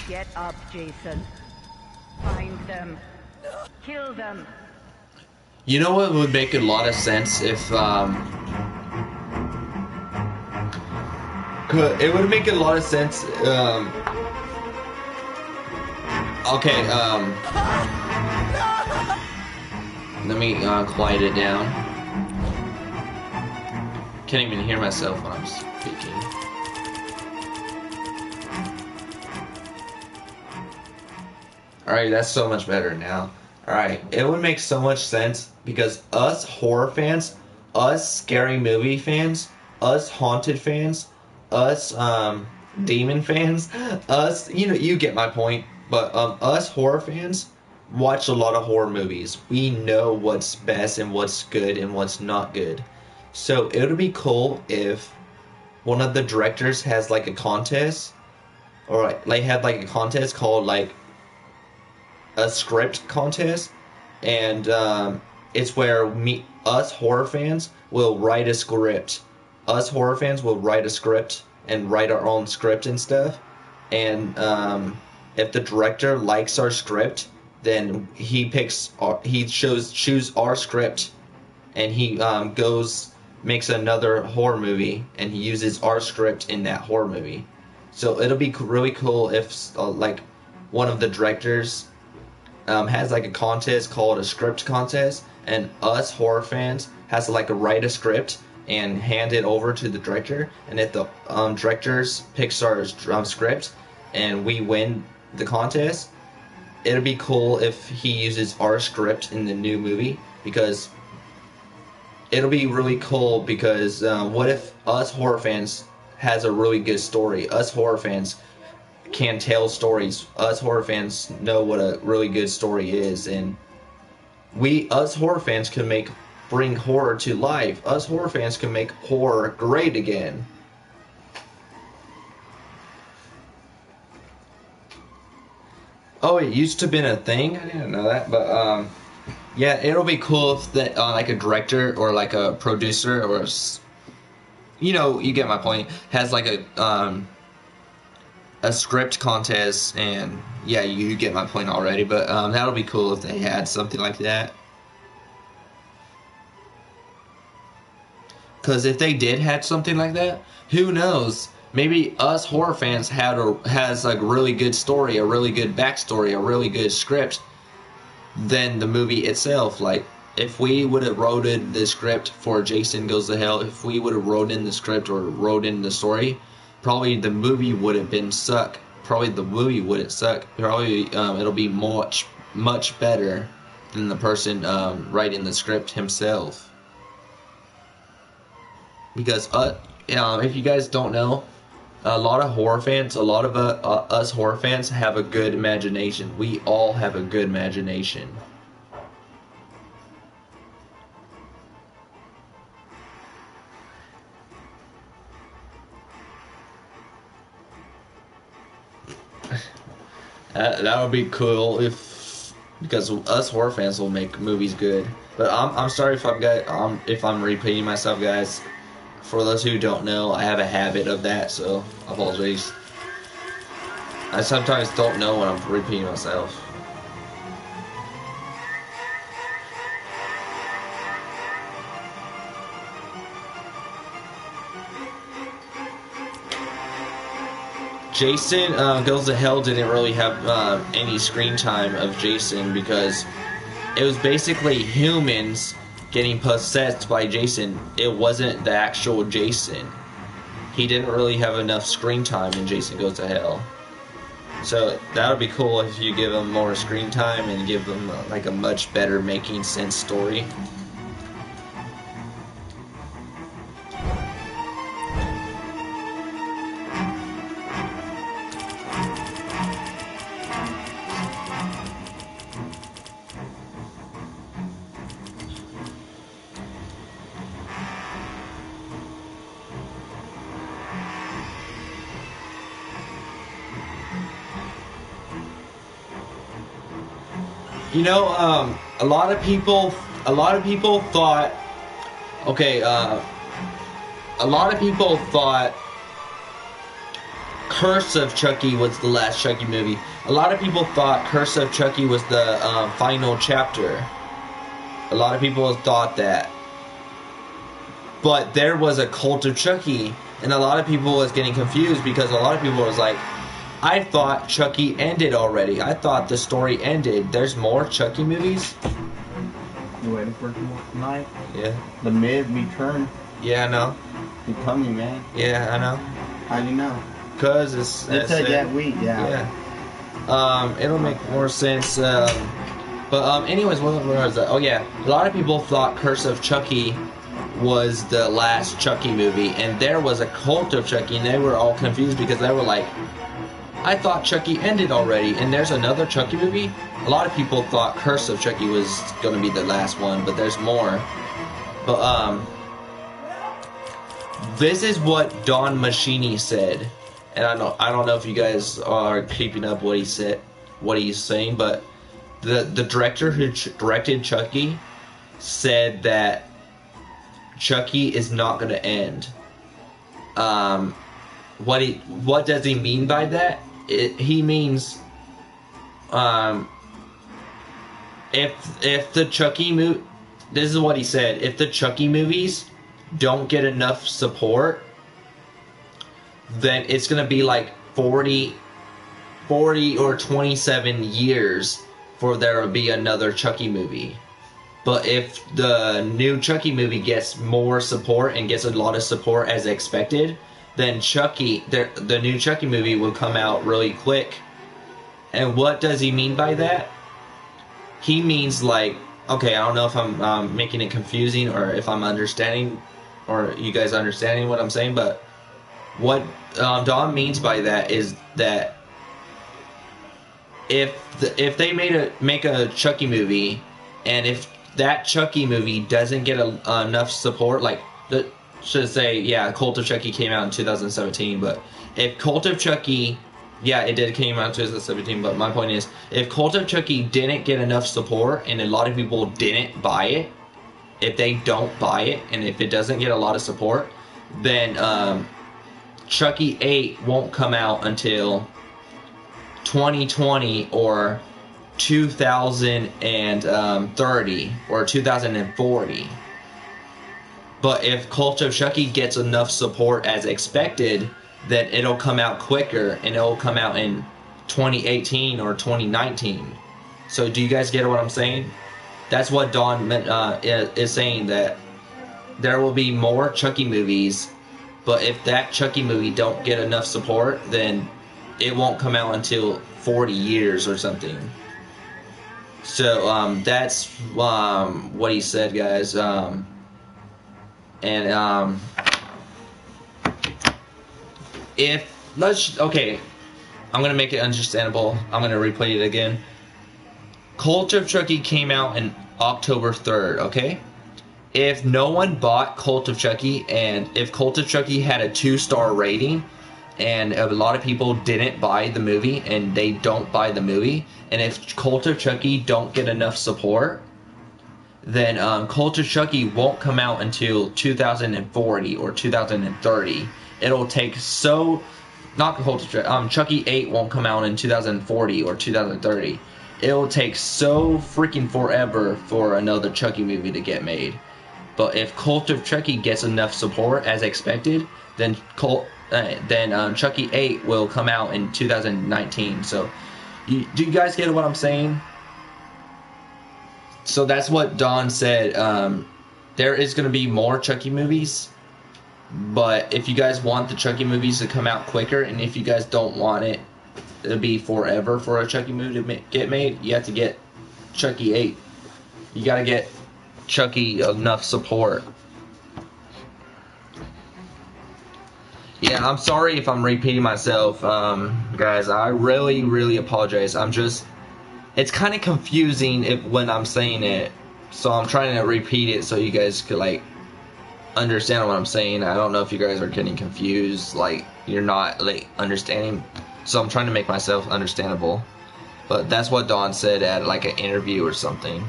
Get up, Jason. Find them. Kill them. You know what would make a lot of sense if it would make a lot of sense okay, let me quiet it down. Can't even hear myself when I'm speaking. Alright, that's so much better now. Alright, it would make so much sense because us horror fans, us scary movie fans, us haunted fans, us demon fans, us, you know, you get my point, but us horror fans watch a lot of horror movies. We know what's best and what's good and what's not good. So it would be cool if one of the directors has like a contest, or like had like a contest called like a script contest, and it's where us horror fans will write a script. Us horror fans will write a script and write our own script and stuff. And if the director likes our script, then he choose our script, and he makes another horror movie, and he uses our script in that horror movie. So it'll be really cool if like one of the directors has like a contest called a script contest, and us horror fans has to like write a script and hand it over to the director, and if the directors picks our script and we win the contest, it'd be cool if he uses our script in the new movie, because it'll be really cool because what if us horror fans has a really good story? Us horror fans can tell stories. Us horror fans know what a really good story is, and us horror fans can bring horror to life. Us horror fans can make horror great again. Oh, it used to have been a thing? I didn't know that, but yeah, it'll be cool if that like a director or like a producer or you know, you get my point, has like a script contest, and yeah, you get my point already, but that'll be cool if they had something like that. Because if they did have something like that, who knows? Maybe us horror fans has like a really good story, a really good backstory, a really good script than the movie itself. Like, if we would have wrote in the script for Jason Goes to Hell, if we would have wrote in the script or wrote in the story, probably the movie would have been suck. Probably the movie wouldn't suck. Probably it'll be much better than the person writing the script himself. Because if you guys don't know, a lot of horror fans, a lot of us horror fans have a good imagination. We all have a good imagination. That would be cool because us horror fans will make movies good. But I'm sorry if I'm repeating myself, guys. For those who don't know, I have a habit of that, so I apologize. I sometimes don't know when I'm repeating myself. Jason Goes to Hell didn't really have any screen time of Jason because it was basically humans getting possessed by Jason. It wasn't the actual Jason. He didn't really have enough screen time in Jason Goes to Hell. So that would be cool if you give him more screen time and give him like a much better making sense story. You know, a lot of people thought, okay, a lot of people thought Curse of Chucky was the last Chucky movie. A lot of people thought Curse of Chucky was the final chapter. A lot of people thought that. But there was a Cult of Chucky, and a lot of people was getting confused because a lot of people was like, I thought Chucky ended already. I thought the story ended. There's more Chucky movies? You waiting for tonight? Yeah. The mid-return. Yeah, I know. You tell me, man. Yeah, I know. How do you know? Because it's said that week, yeah. It'll make more sense. But anyways, where was that? Oh yeah, a lot of people thought Curse of Chucky was the last Chucky movie, and there was a Cult of Chucky, and they were all confused because they were like, I thought Chucky ended already, and there's another Chucky movie. A lot of people thought Curse of Chucky was going to be the last one, but there's more. But this is what Don Mancini said, and I don't know if you guys are keeping up what he said, what he's saying, but the director who directed Chucky said that Chucky is not going to end. What does he mean by that? He means if the Chucky movie, this is what he said, if the Chucky movies don't get enough support, then it's gonna be like 40 or 27 years for there to be another Chucky movie. But if the new Chucky movie gets more support and gets a lot of support as expected, then Chucky, the new Chucky movie will come out really quick. And what does he mean by that? He means like, okay, I don't know if I'm making it confusing or if I'm understanding, or you guys understanding what I'm saying, but what Don means by that is that if they make a Chucky movie, and if that Chucky movie doesn't get enough support, like should say, yeah, Cult of Chucky came out in 2017, but if Cult of Chucky, yeah, it did came out in 2017, but my point is, if Cult of Chucky didn't get enough support and a lot of people didn't buy it, if they don't buy it and if it doesn't get a lot of support, then Chucky 8 won't come out until 2020 or 2030 or 2040. But if Cult of Chucky gets enough support as expected, then it'll come out quicker, and it'll come out in 2018 or 2019. So do you guys get what I'm saying? That's what Don is saying, that there will be more Chucky movies, but if that Chucky movie don't get enough support, then it won't come out until 40 years or something. So that's what he said, guys. Okay, I'm gonna make it understandable. I'm gonna replay it again. Cult of Chucky came out in October 3rd, okay? If no one bought Cult of Chucky, and if Cult of Chucky had a 2-star rating, and a lot of people didn't buy the movie, and they don't buy the movie, and if Cult of Chucky don't get enough support, then Cult of Chucky won't come out until 2040 or 2030. It'll take so not Cult of Chucky. Chucky 8 won't come out in 2040 or 2030. It will take so freaking forever for another Chucky movie to get made. But if Cult of Chucky gets enough support as expected, then Chucky 8 will come out in 2019. So, do you guys get what I'm saying? So that's what Don said. There is going to be more Chucky movies. But if you guys want the Chucky movies to come out quicker, and if you guys don't want it to be forever for a Chucky movie to get made, you have to get Chucky 8. You gotta get Chucky enough support. Yeah, I'm sorry if I'm repeating myself, guys. I really apologize. It's kind of confusing when I'm saying it, so I'm trying to repeat it so you guys could like understand what I'm saying. I don't know if you guys are getting confused, like you're not like understanding, so I'm trying to make myself understandable. But that's what Don said at like an interview or something.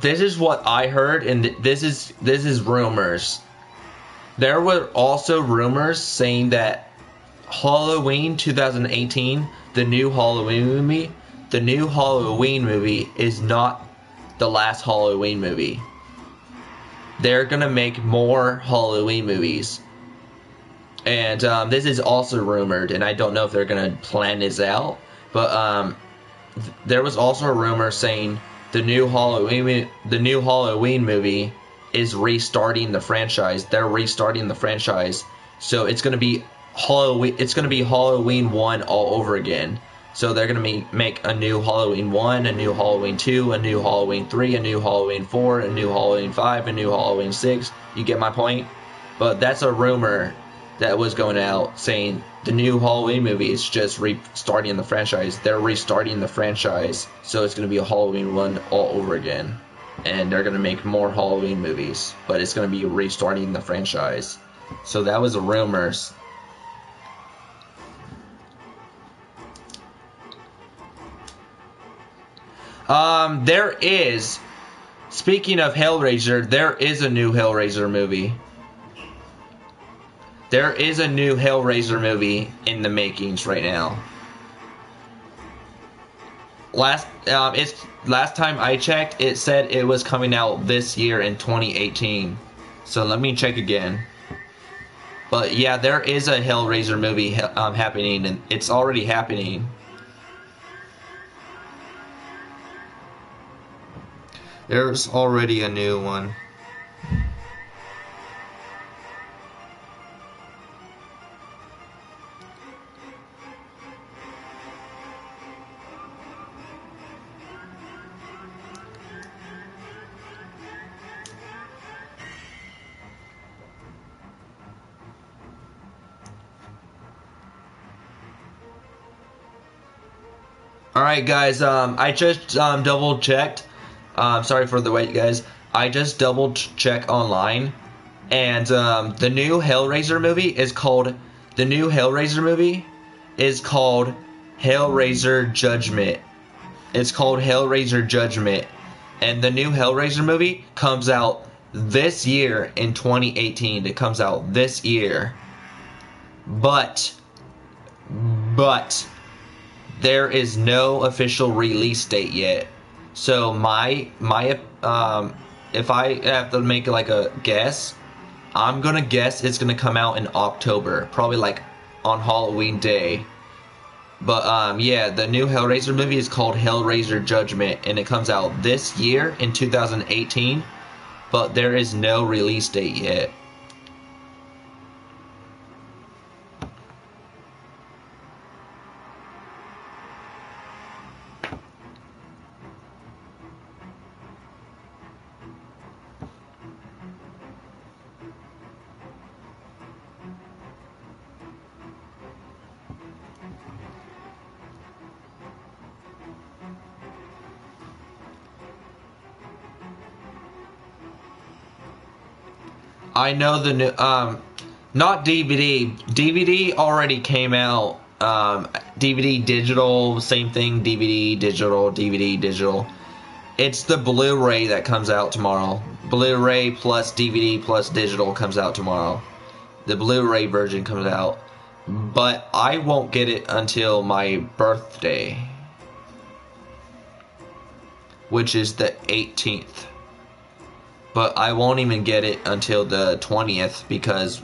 This is what I heard, and this is rumors. There were also rumors saying that Halloween 2018, the new Halloween movie is not the last Halloween movie. They're gonna make more Halloween movies, and this is also rumored, and I don't know if they're gonna plan this out, but there was also a rumor saying the new Halloween movie is restarting the franchise. They're restarting the franchise, so it's gonna be Halloween. It's gonna be Halloween 1 all over again. So they're gonna make a new Halloween 1, a new Halloween 2, a new Halloween 3, a new Halloween 4, a new Halloween 5, a new Halloween 6. You get my point? But that's a rumor that was going out saying the new Halloween movie is just restarting the franchise. They're restarting the franchise, so it's gonna be a Halloween 1 all over again. And they're gonna make more Halloween movies, but it's gonna be restarting the franchise. So that was a rumors. There is, speaking of Hellraiser, there is a new Hellraiser movie. There is a new Hellraiser movie in the makings right now. Last time I checked, it said it was coming out this year in 2018. So let me check again. But yeah, there is a Hellraiser movie happening, and it's already happening. There's already a new one. Alright guys, I just double checked. Sorry for the wait, guys. I just double checked online, and the new Hellraiser movie is called Hellraiser Judgment. It's called Hellraiser Judgment, and the new Hellraiser movie comes out this year in 2018. It comes out this year, but there is no official release date yet. So if I have to make like a guess, I'm gonna guess it's gonna come out in October, probably like on Halloween Day. But yeah, the new Hellraiser movie is called Hellraiser Judgment, and it comes out this year in 2018, but there is no release date yet. I know the new, not DVD. DVD already came out DVD, digital, same thing. DVD, digital, DVD, digital. It's the Blu-ray that comes out tomorrow. Blu-ray plus DVD plus digital comes out tomorrow. The Blu-ray version comes out. But I won't get it until my birthday, which is the 18th. But I won't even get it until the 20th, because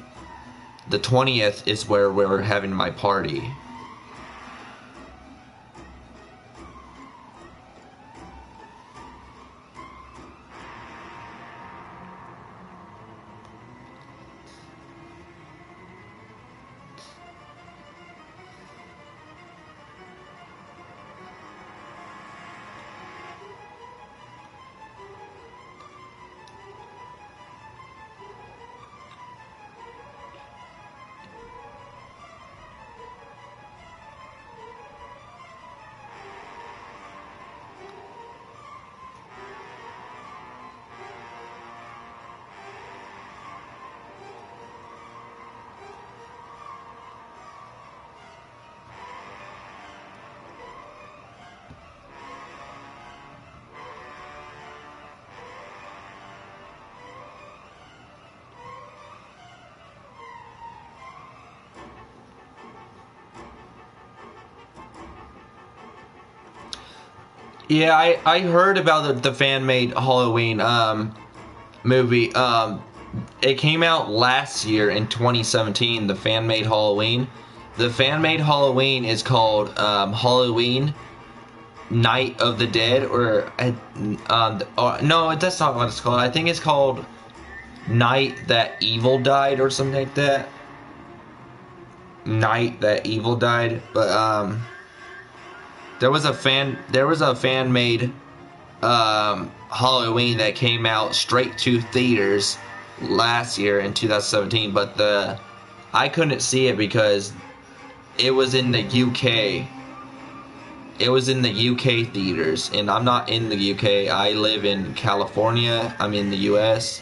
the 20th is where we're having my party. Yeah, I heard about the fan-made Halloween movie. It came out last year in 2017, the fan-made Halloween. The fan-made Halloween is called Halloween Night of the Dead, or no, that's not what it's called. I think it's called Night That Evil Died, or something like that. Night That Evil Died, but there was a fan-made Halloween that came out straight to theaters last year in 2017, but I couldn't see it because it was in the UK. It was in the UK theaters, and I'm not in the UK. I live in California. I'm in the US.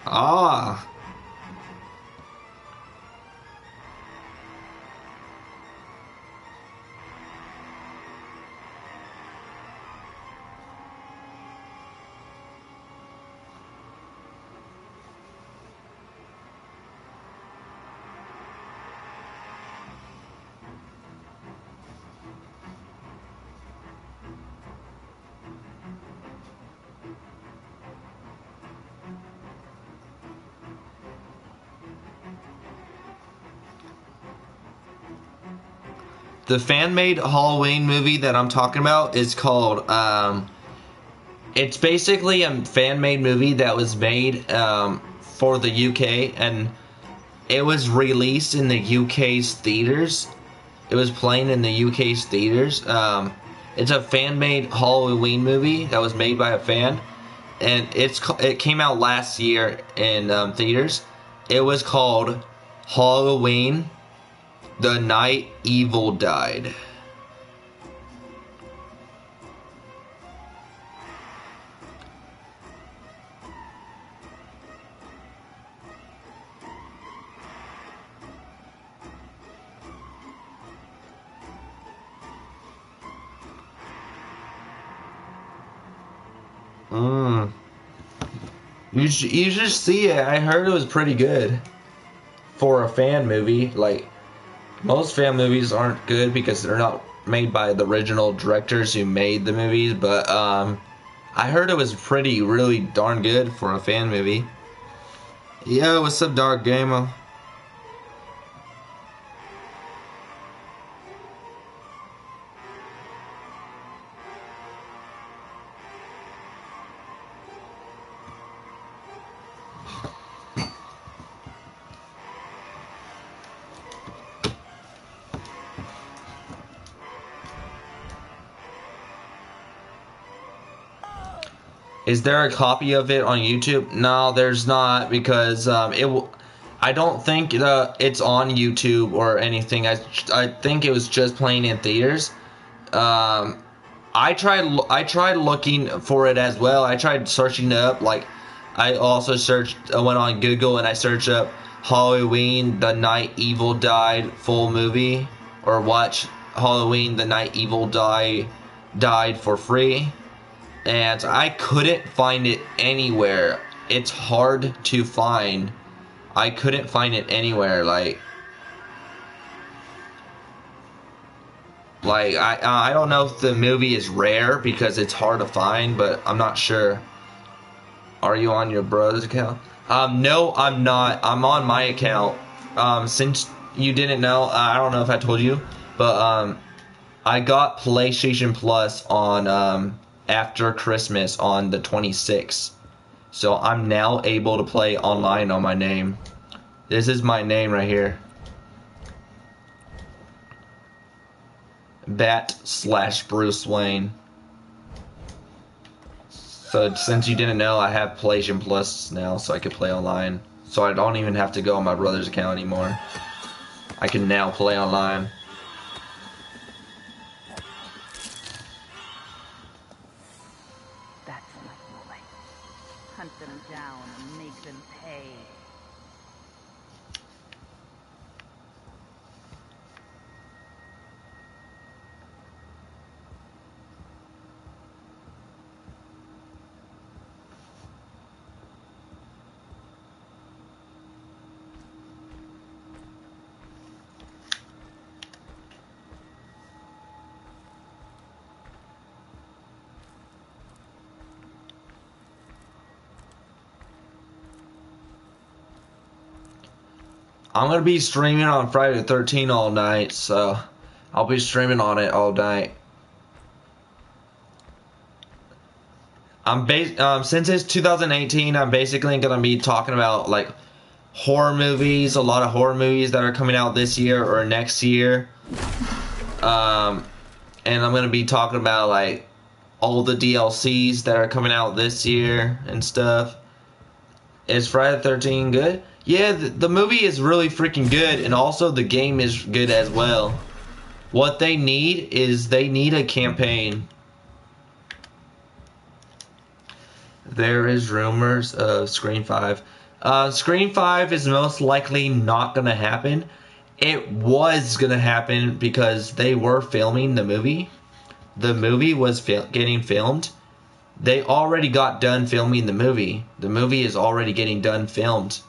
Ah. The fan-made Halloween movie that I'm talking about is called, it's basically a fan-made movie that was made for the UK, and it was released in the UK's theaters. It was playing in the UK's theaters. It's a fan-made Halloween movie that was made by a fan, and it came out last year in theaters. It was called Halloween The Night Evil Died. You should see it. I heard it was pretty good for a fan movie. Like, most fan movies aren't good because they're not made by the original directors who made the movies, but I heard it was really darn good for a fan movie. Yo, what's up, Dark Gamer? Is there a copy of it on YouTube? No, there's not, because I don't think it's on YouTube or anything. I think it was just playing in theaters. I tried looking for it as well. I tried searching it up. Like, I also went on Google and I searched up Halloween the Night Evil Died full movie, or watch Halloween the Night Evil died for free, and I couldn't find it anywhere. It's hard to find. I couldn't find it anywhere. Like I don't know if the movie is rare because it's hard to find, but I'm not sure. Are you on your brother's account? No, I'm not. I'm on my account. Since you didn't know, I don't know if I told you, but I got PlayStation Plus on after Christmas on the 26th. So I'm now able to play online on my name. This is my name right here. Bat-/BruceWayne. So since you didn't know, I have PlayStation Plus now, so I can play online. So I don't even have to go on my brother's account anymore. I can now play online. That's my boy. Hunt them down and make them pay. I'm gonna be streaming on Friday the 13th all night, so I'll be streaming on it all night. Since it's 2018, I'm basically gonna be talking about like horror movies, a lot of horror movies that are coming out this year or next year. And I'm gonna be talking about like all the DLCs that are coming out this year and stuff. Is Friday the 13th good? Yeah, the movie is really freaking good, and also the game is good as well. What they need is a campaign. There is rumors of Scream 5. Scream 5 is most likely not going to happen. It was going to happen because they were filming the movie. The movie was getting filmed. They already got done filming the movie. The movie is already getting done filmed.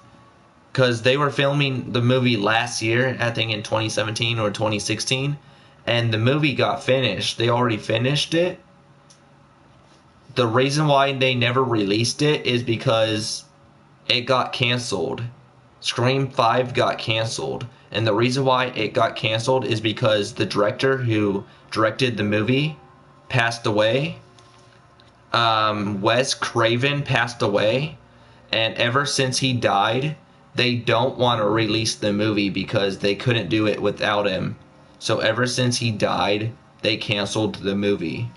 Because they were filming the movie last year, I think in 2017 or 2016. And the movie got finished. They already finished it. The reason why they never released it is because it got canceled. Scream 5 got canceled. And the reason why it got canceled is because the director who directed the movie passed away. Wes Craven passed away. And ever since he died, they don't want to release the movie because they couldn't do it without him. So ever since he died, they canceled the movie.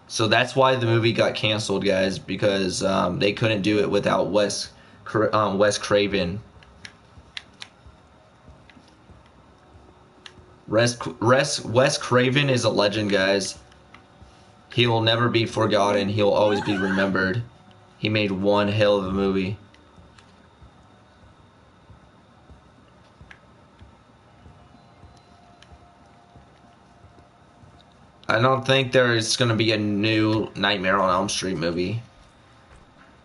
So that's why the movie got canceled, guys, because they couldn't do it without Wes Craven. Wes Craven is a legend, guys. He will never be forgotten. He'll always be remembered. He made one hell of a movie. I don't think there is going to be a new Nightmare on Elm Street movie.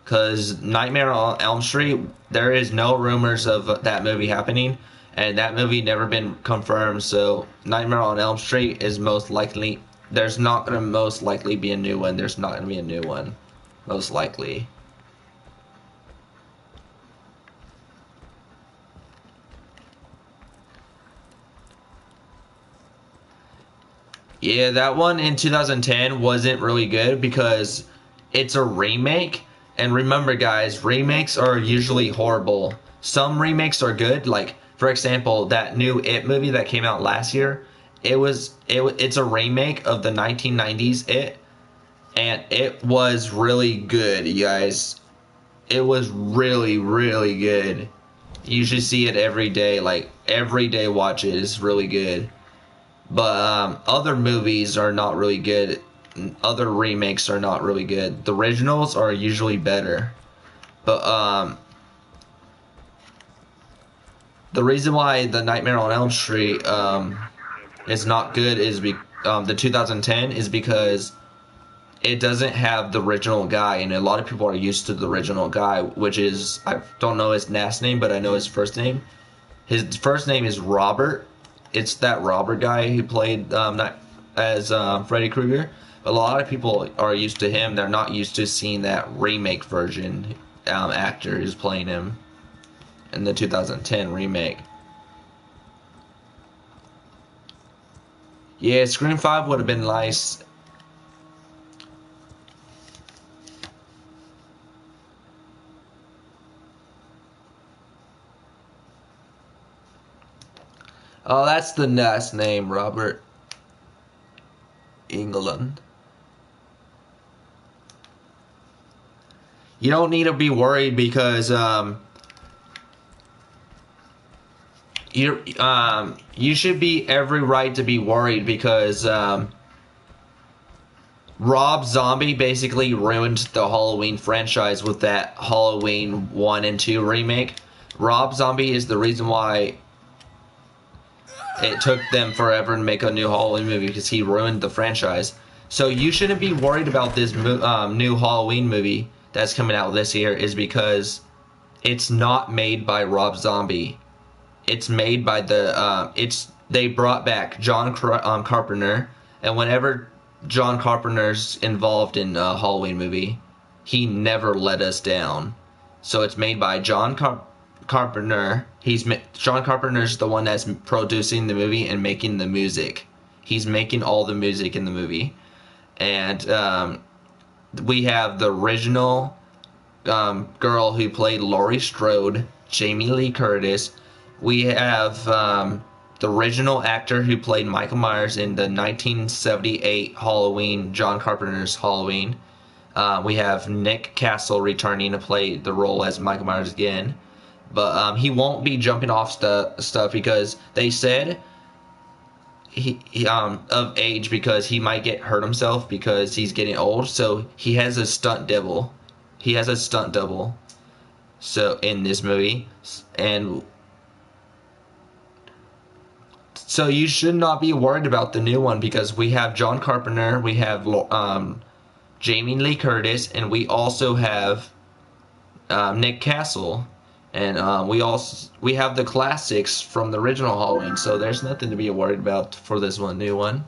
Because Nightmare on Elm Street, there is no rumors of that movie happening. And that movie never been confirmed. So Nightmare on Elm Street is most likely... There's not going to most likely be a new one. There's not going to be a new one. Most likely. Yeah, that one in 2010 wasn't really good because it's a remake. And remember, guys, remakes are usually horrible. Some remakes are good. Like, for example, that new It movie that came out last year. It's a remake of the 1990s It, and it was really good, you guys. It was really, really good. You should see it every day. Like, every day watch it. It's really good. But other movies are not really good. Other remakes are not really good. The originals are usually better. But the reason why the Nightmare on Elm Street is not good is the 2010 is because it doesn't have the original guy, and a lot of people are used to the original guy, which is, I don't know his last name, but I know his first name. His first name is Robert. It's that Robert guy who played not as Freddy Krueger. But a lot of people are used to him. They're not used to seeing that remake version actor who's playing him in the 2010 remake. Yeah, Scream 5 would have been nice. Oh, that's the last name, Robert Englund. You don't need to be worried because you should be every right to be worried because Rob Zombie basically ruined the Halloween franchise with that Halloween 1 and 2 remake. Rob Zombie is the reason why it took them forever to make a new Halloween movie, because he ruined the franchise. So you shouldn't be worried about this new Halloween movie that's coming out this year, is because it's not made by Rob Zombie. It's made by they brought back John Carpenter, and whenever John Carpenter's involved in a Halloween movie, he never let us down. So it's made by Carpenter. John Carpenter's the one that's producing the movie and making the music. He's making all the music in the movie, and we have the original girl who played Laurie Strode, Jamie Lee Curtis. We have the original actor who played Michael Myers in the 1978 Halloween, John Carpenter's Halloween. We have Nick Castle returning to play the role as Michael Myers again. But he won't be jumping off stuff because they said he of age, because he might get hurt himself because he's getting old. So he has a stunt double. He has a stunt double. So in this movie, and so you should not be worried about the new one, because we have John Carpenter, we have Jamie Lee Curtis, and we also have Nick Castle, and we have the classics from the original Halloween. So there's nothing to be worried about for this new one.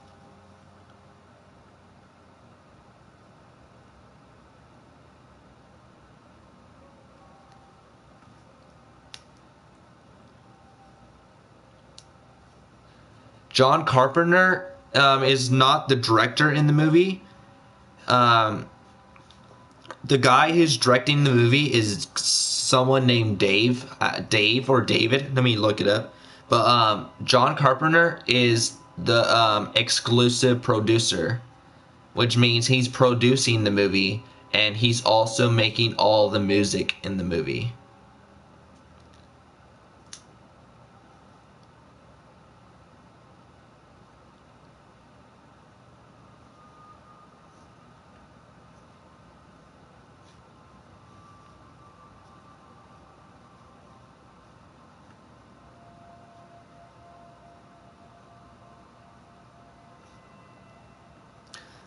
John Carpenter is not the director in the movie. The guy who's directing the movie is someone named Dave. Dave or David. Let me look it up. But John Carpenter is the exclusive producer, which means he's producing the movie and he's also making all the music in the movie.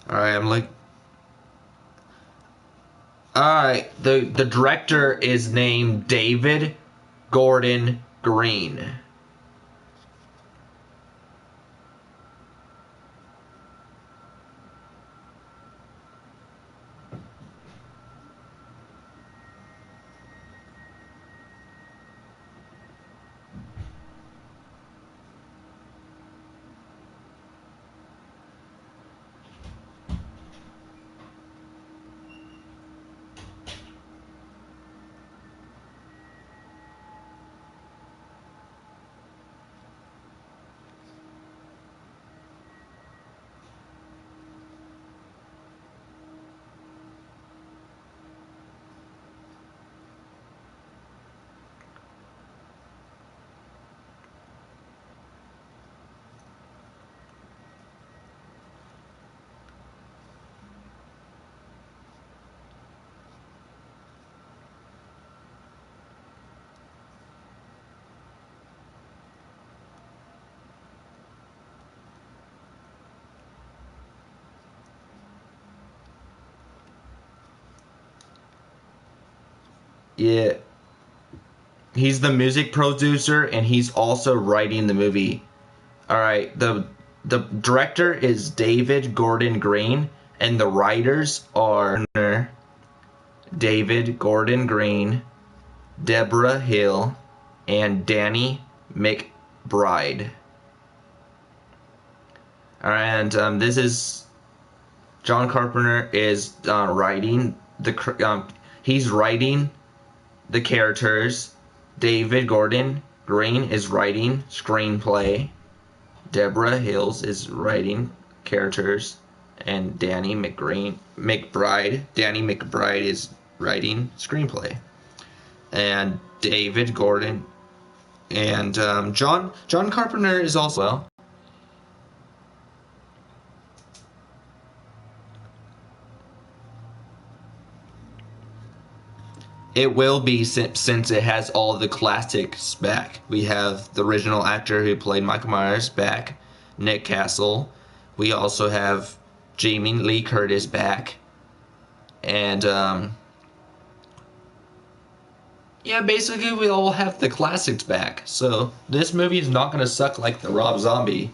Alright, Alright, the director is named David Gordon Green. Yeah. He's the music producer, and he's also writing the movie. All right, the director is David Gordon Green, and the writers are David Gordon Green, Deborah Hill, and Danny McBride. All right, and this is John Carpenter is writing he's writing the characters. David Gordon Green is writing screenplay. Deborah Hills is writing characters, and Danny McBride is writing screenplay, and David Gordon and John Carpenter is also well. It will be since it has all the classics back. We have the original actor who played Michael Myers back, Nick Castle. We also have Jamie Lee Curtis back. And, yeah, basically we all have the classics back. So this movie is not going to suck like the Rob Zombie.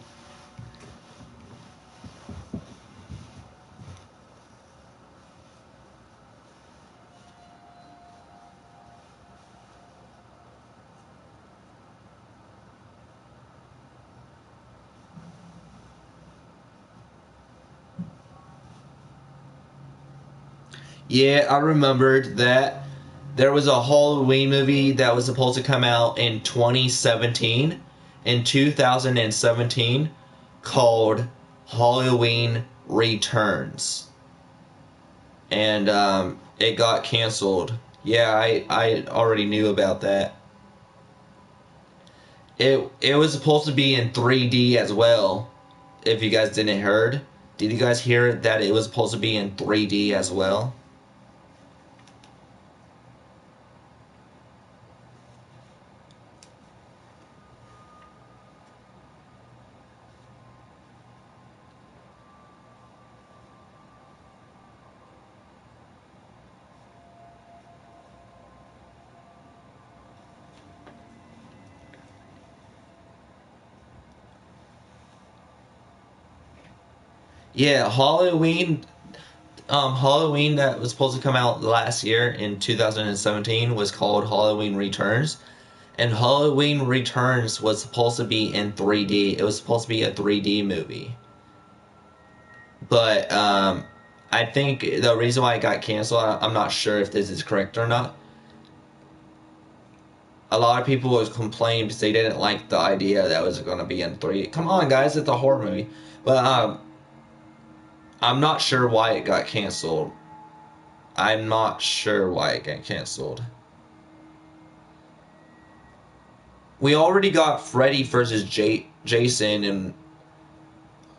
Yeah, I remembered that there was a Halloween movie that was supposed to come out in 2017, in 2017, called Halloween Returns. And it got canceled. Yeah, I already knew about that. It was supposed to be in 3D as well. If you guys didn't heard, did you guys hear that it was supposed to be in 3D as well? Yeah, Halloween that was supposed to come out last year in 2017 was called Halloween Returns. And Halloween Returns was supposed to be in 3D. It was supposed to be a 3D movie. But I think the reason why it got canceled, I'm not sure if this is correct or not. A lot of people was complaining because they didn't like the idea that it was going to be in 3D. Come on, guys, it's a horror movie. But I'm not sure why it got canceled. I'm not sure why it got canceled. We already got Freddy versus Jason, and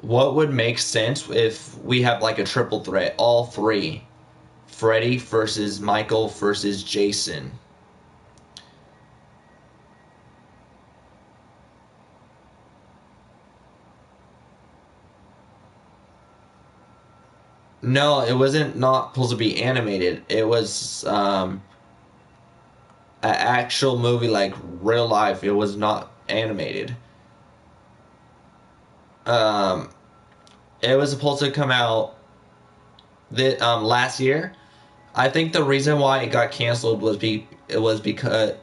what would make sense if we have like a triple threat, all three. Freddy versus Michael versus Jason. No, it wasn't not supposed to be animated. It was an actual movie, like real life. It was not animated. Um, it was supposed to come out last year. I think the reason why it got canceled was because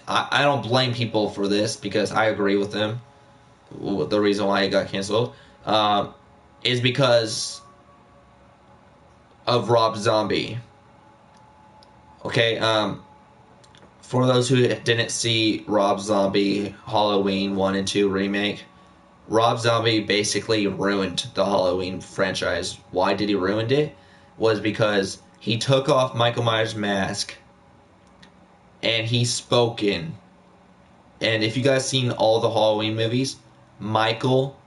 I don't blame people for this because I agree with them. The reason why it got canceled is because of Rob Zombie. Okay, for those who didn't see Rob Zombie Halloween 1 and 2 remake, Rob Zombie basically ruined the Halloween franchise. Why did he ruin it? Was because he took off Michael Myers' mask and he spoke in. And if you guys seen all the Halloween movies, Michael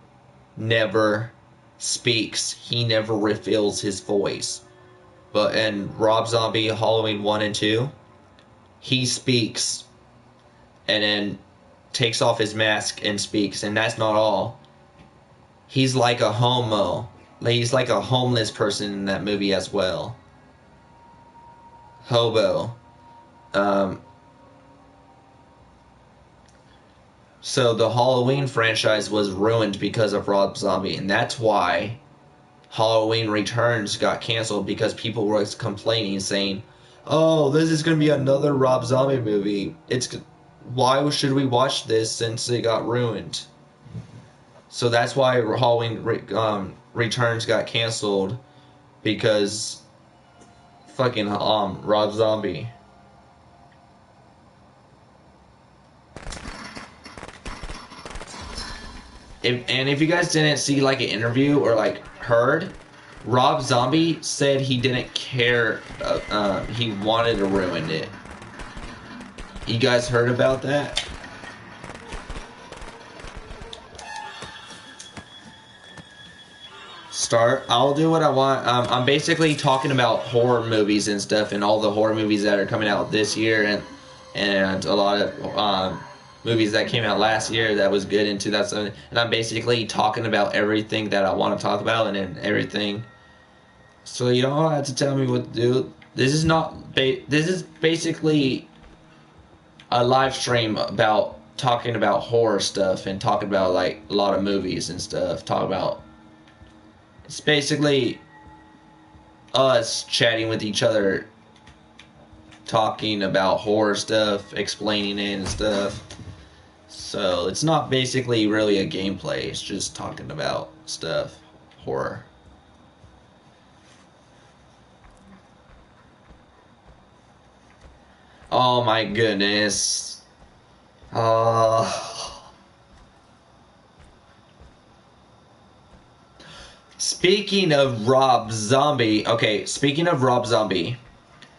never speaks. He never reveals his voice. But in Rob Zombie Halloween 1 and 2, he speaks and then takes off his mask and speaks, and that's not all. He's like a homo. He's like a homeless person in that movie as well. Hobo. So the Halloween franchise was ruined because of Rob Zombie, and that's why Halloween Returns got canceled, because people were complaining, saying, "Oh, this is going to be another Rob Zombie movie. Why should we watch this since it got ruined?" So that's why Halloween Returns got canceled, because fucking Rob Zombie. If you guys didn't see like an interview or like heard, Rob Zombie said he didn't care. He wanted to ruin it. You guys heard about that? I'll do what I want. I'm basically talking about horror movies and stuff, and all the horror movies that are coming out this year, and a lot of movies that came out last year that was good in 2007. And I'm basically talking about everything that I want to talk about, and everything. So you don't have to tell me what to do. This is not. This is basically a live stream about talking about horror stuff and talking about like a lot of movies and stuff. It's basically us chatting with each other, talking about horror stuff, explaining it and stuff. So it's not basically really a gameplay, it's just talking about stuff, horror. Oh my goodness. Speaking of Rob Zombie,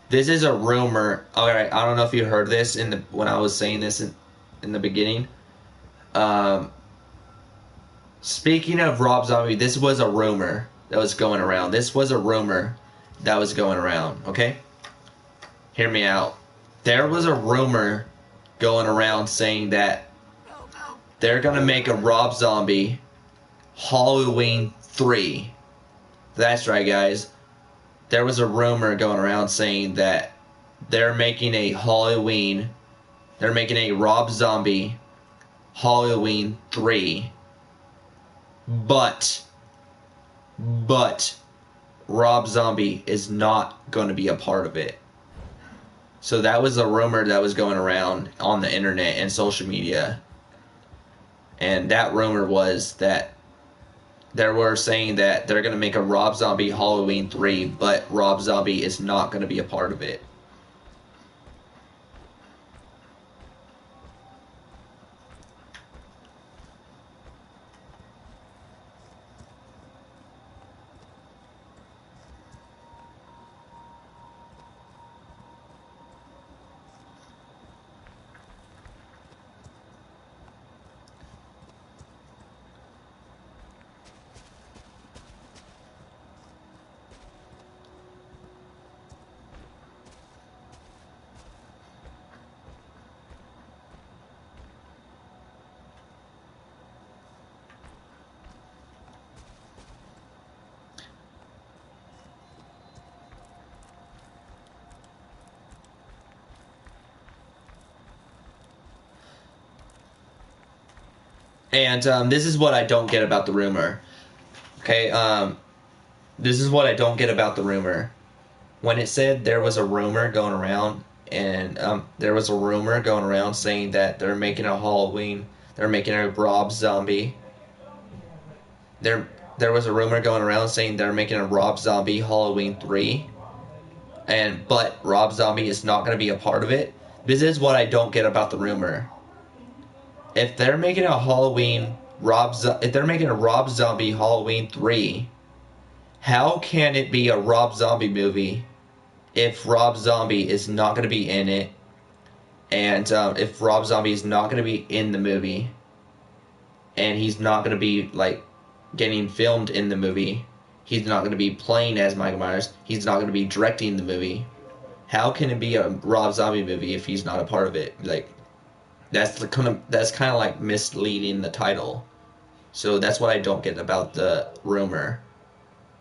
this is a rumor. Alright, I don't know if you heard this when I was saying this in the beginning. Speaking of Rob Zombie, this was a rumor that was going around. Okay? Hear me out. There was a rumor going around saying that they're gonna make a Rob Zombie Halloween 3. That's right, guys. There was a rumor going around saying that they're making a Rob Zombie Halloween 3. But Rob Zombie is not going to be a part of it. So that was a rumor that was going around on the internet and social media. And that rumor was that they were saying that they're going to make a Rob Zombie Halloween 3, but Rob Zombie is not going to be a part of it. And this is what I don't get about the rumor. Okay, this is what I don't get about the rumor. When it said there was a rumor going around, and there was a rumor going around saying that they're making a Rob Zombie. There was a rumor going around saying they're making a Rob Zombie Halloween 3, but Rob Zombie is not going to be a part of it. This is what I don't get about the rumor. If they're making a Rob Zombie Halloween 3, how can it be a Rob Zombie movie if Rob Zombie is not going to be in it, and if Rob Zombie is not going to be in the movie, and he's not going to be like getting filmed in the movie, he's not going to be playing as Michael Myers, he's not going to be directing the movie. How can it be a Rob Zombie movie if he's not a part of it? Like, that's kind of like misleading the title. So that's what I don't get about the rumor.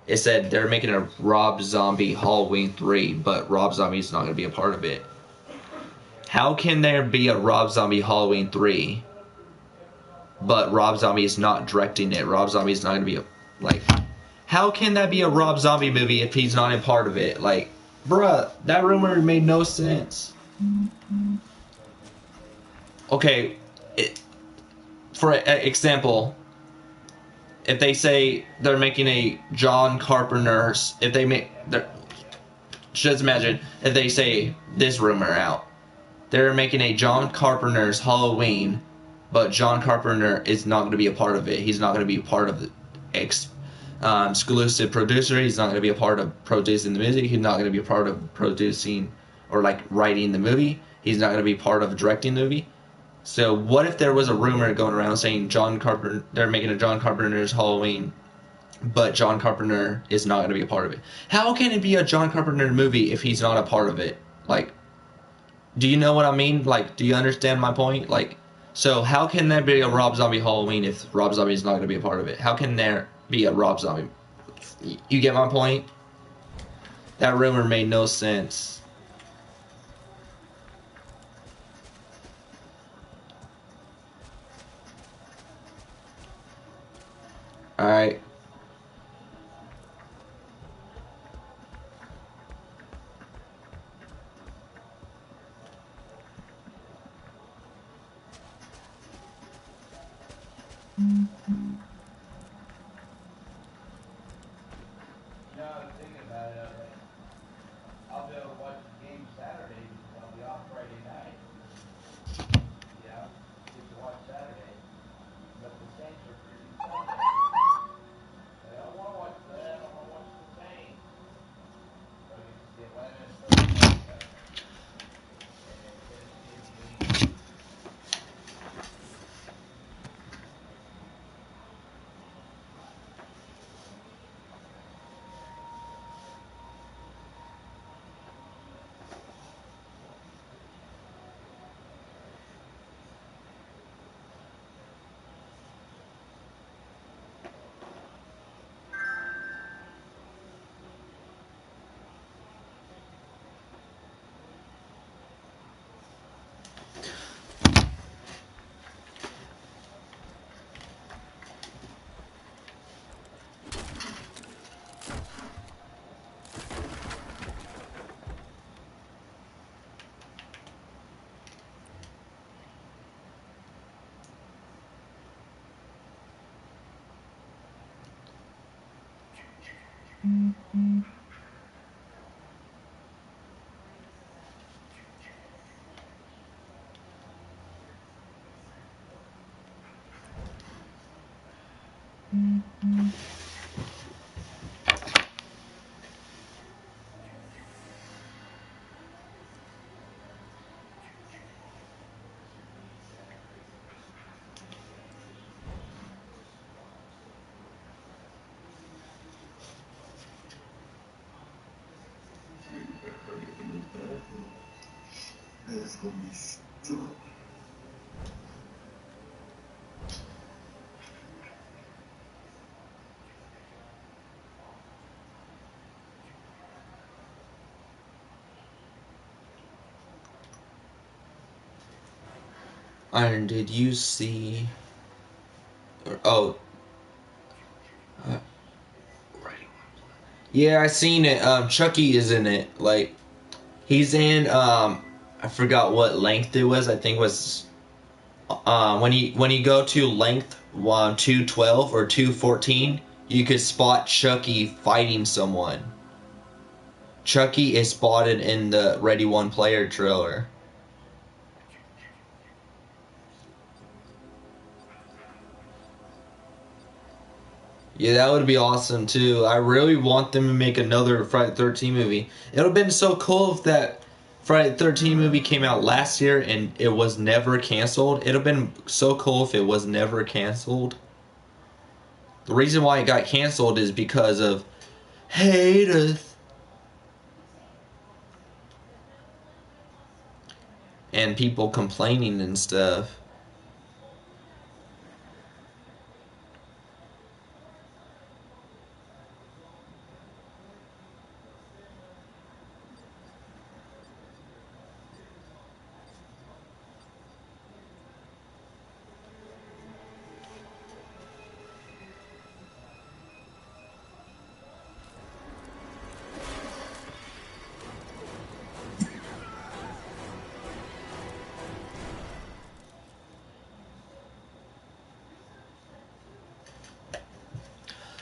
It said they're making a Rob Zombie Halloween 3, but Rob Zombie's not going to be a part of it. How can there be a Rob Zombie Halloween 3, but Rob Zombie is not directing it? Rob Zombie is not going to be a, like, how can that be a Rob Zombie movie if he's not a part of it? Like, bruh, that rumor made no sense. Okay, for example, if they say they're making a John Carpenter's, if they make, just imagine if they say this rumor out, they're making a John Carpenter's Halloween, but John Carpenter is not going to be a part of it. He's not going to be a part of the exclusive producer. He's not going to be a part of producing the music. He's not going to be a part of producing or like writing the movie. He's not going to be part of directing the movie. So what if there was a rumor going around saying John Carpenter, they're making a John Carpenter's Halloween, but John Carpenter is not going to be a part of it? How can it be a John Carpenter movie if he's not a part of it? Like, do you know what I mean? Like, do you understand my point? Like, so how can there be a Rob Zombie Halloween if Rob Zombie is not going to be a part of it? How can there be a Rob Zombie? You get my point? That rumor made no sense. Alright. Iron, did you see? Oh, yeah, I seen it. Chucky is in it. Like, he's in. I forgot what length it was. I think it was. When you go to length 212 or 214, you could spot Chucky fighting someone. Chucky is spotted in the Ready One Player trailer. Yeah, that would be awesome too. I really want them to make another Friday the 13th movie. It would have been so cool if that Friday the 13th movie came out last year and it was never canceled. It would have been so cool if it was never canceled. The reason why it got canceled is because of haters and people complaining and stuff.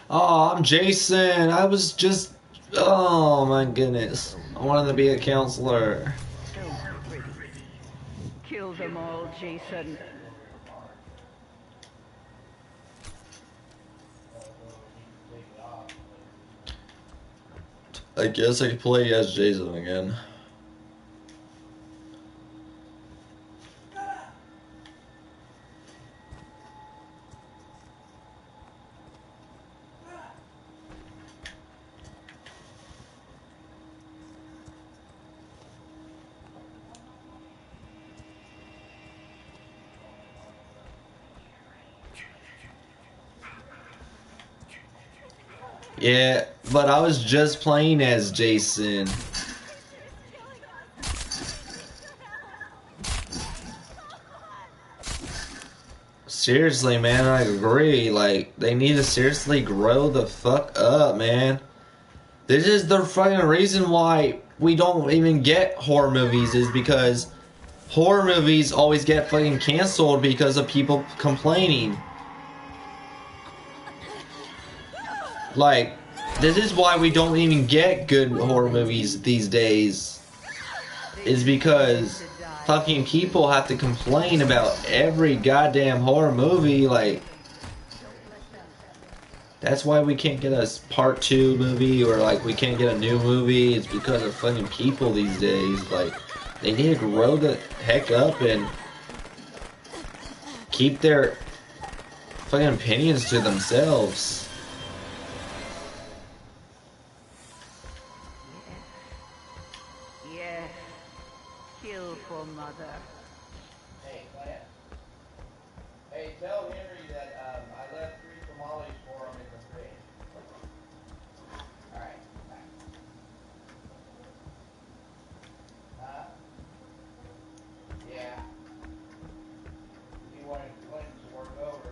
Oh, I'm Jason. I was just. Oh my goodness. I wanted to be a counselor. So pretty. Kill them all, Jason. I guess I could play as Jason again. Yeah, but I was just playing as Jason. Seriously, man, I agree. Like, they need to seriously grow the fuck up, man. This is the fucking reason why we don't even get horror movies, is because horror movies always get fucking canceled because of people complaining. Like, this is why we don't even get good horror movies these days. Is because fucking people have to complain about every goddamn horror movie. Like, that's why we can't get a part 2 movie, or like we can't get a new movie. It's because of fucking people these days. Like, they need to grow the heck up and keep their fucking opinions to themselves. Yes. Kill for mother. Hey, Clint. Hey, tell Henry that I left 3 tamales for him in the fridge. Alright. Yeah. He wanted Clint to work over.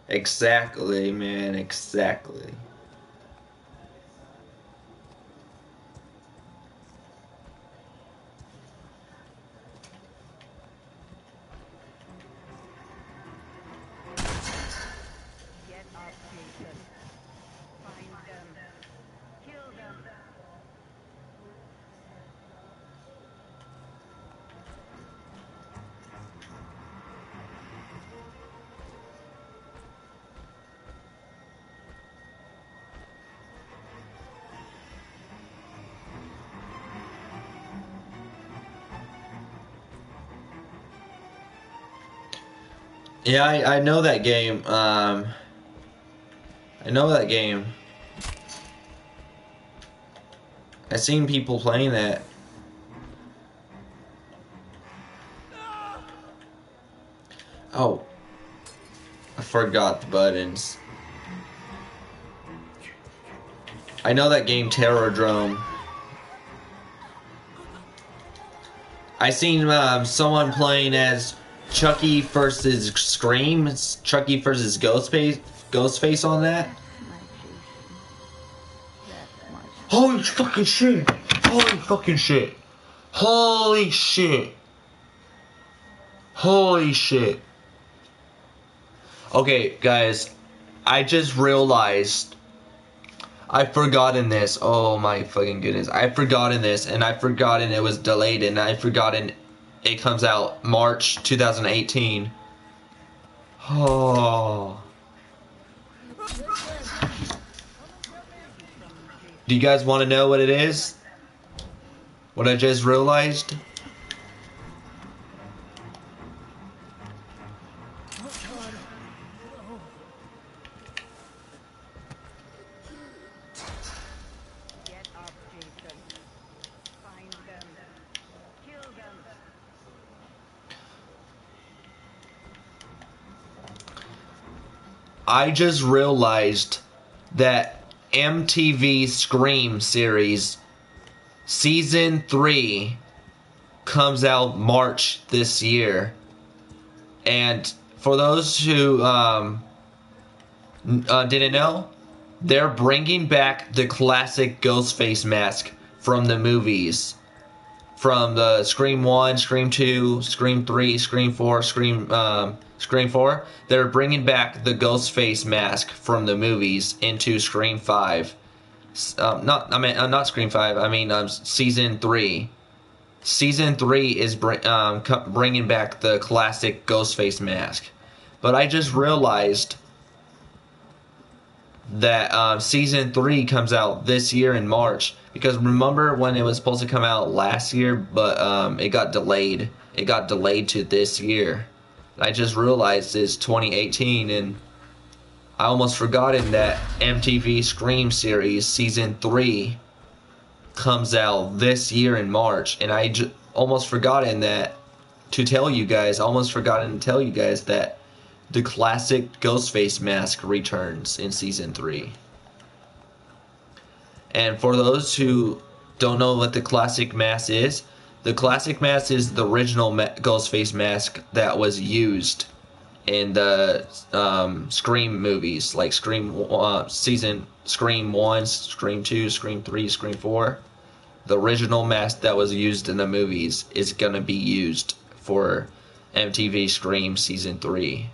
Exactly, man, exactly. Get up, Jason. Find them. Kill them. Yeah, I know that game. I know that game. I've seen people playing that. Oh, I forgot the buttons. I know that game, Terrordrome. I seen someone playing as Chucky versus Scream. It's Chucky versus Ghostface on that. Holy fucking shit! Holy fucking shit! Holy shit! Holy shit! Okay, guys, I just realized I've forgotten this. Oh my fucking goodness. I've forgotten this, and I've forgotten it was delayed, and I've forgotten it comes out March 2018. Oh. Do you guys want to know what it is? What I just realized? Get up, Jason. Find them. Kill them. I just realized that MTV Scream series season 3 comes out March this year. And for those who didn't know, they're bringing back the classic Ghostface mask from the movies. From the Scream 1, Scream 2, Scream 3, Scream 4, Scream 4. They're bringing back the Ghostface mask from the movies into Scream 5. Not Scream 5, I mean Season 3. Season 3 is bringing back the classic Ghostface mask. But I just realized that Season 3 comes out this year in March. Because remember when it was supposed to come out last year, but it got delayed. It got delayed to this year. I just realized it's 2018, and I almost forgotten that MTV Scream series Season 3 comes out this year in March, and I almost forgotten that to tell you guys. Almost forgotten to tell you guys that the classic Ghostface mask returns in Season 3. And for those who don't know what the classic mask is, the classic mask is the original Ghostface mask that was used in the Scream movies, like Scream 1, Scream 2, Scream 3, Scream 4. The original mask that was used in the movies is going to be used for MTV Scream Season 3.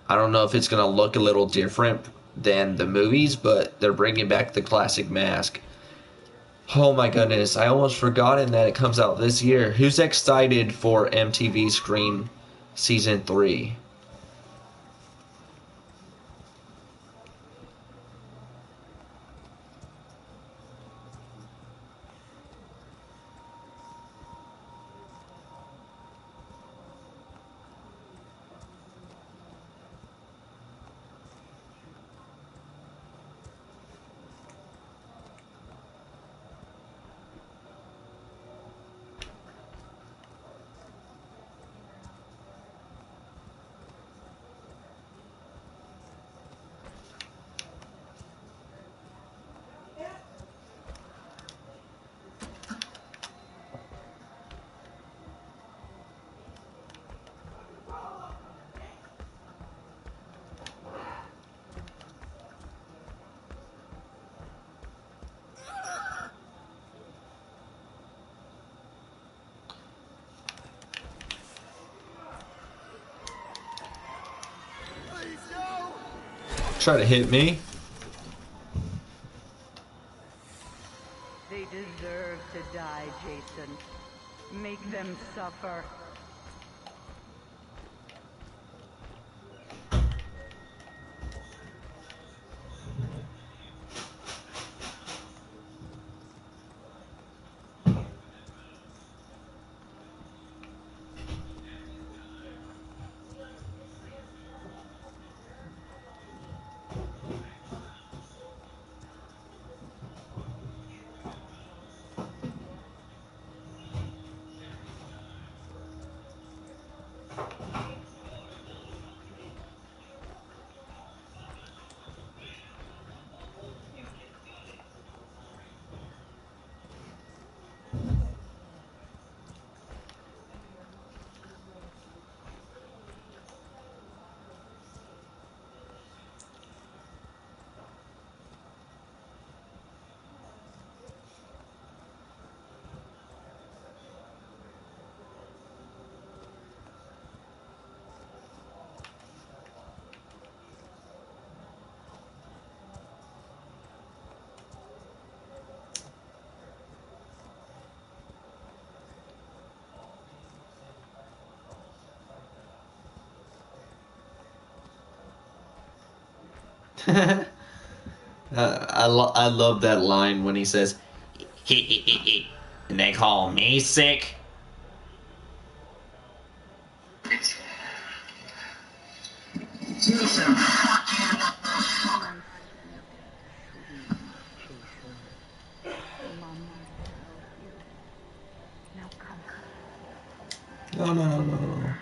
I don't know if it's going to look a little different than the movies, but they're bringing back the classic mask. Oh my goodness, I almost forgotten that it comes out this year. Who's excited for MTV Scream Season 3? Try to hit me. They deserve to die, Jason. Make them suffer. I love that line when he says, and they call me sick. Now come. No.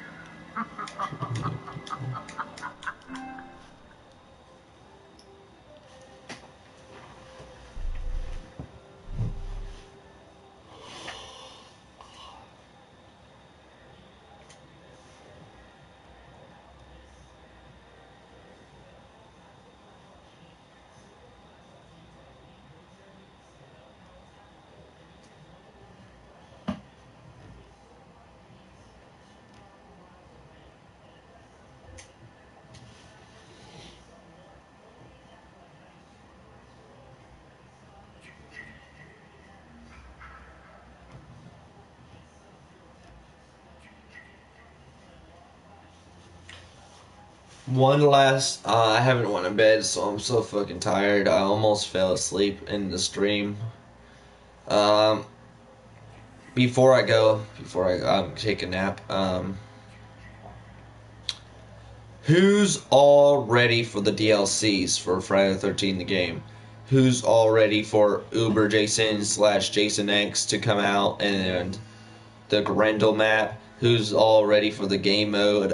One last, I haven't went to bed, so I'm so fucking tired. I almost fell asleep in the stream. Um, before I take a nap, who's all ready for the DLCs for Friday the 13th the game? Who's all ready for Uber Jason / Jason X to come out and the Grendel map? Who's all ready for the game mode?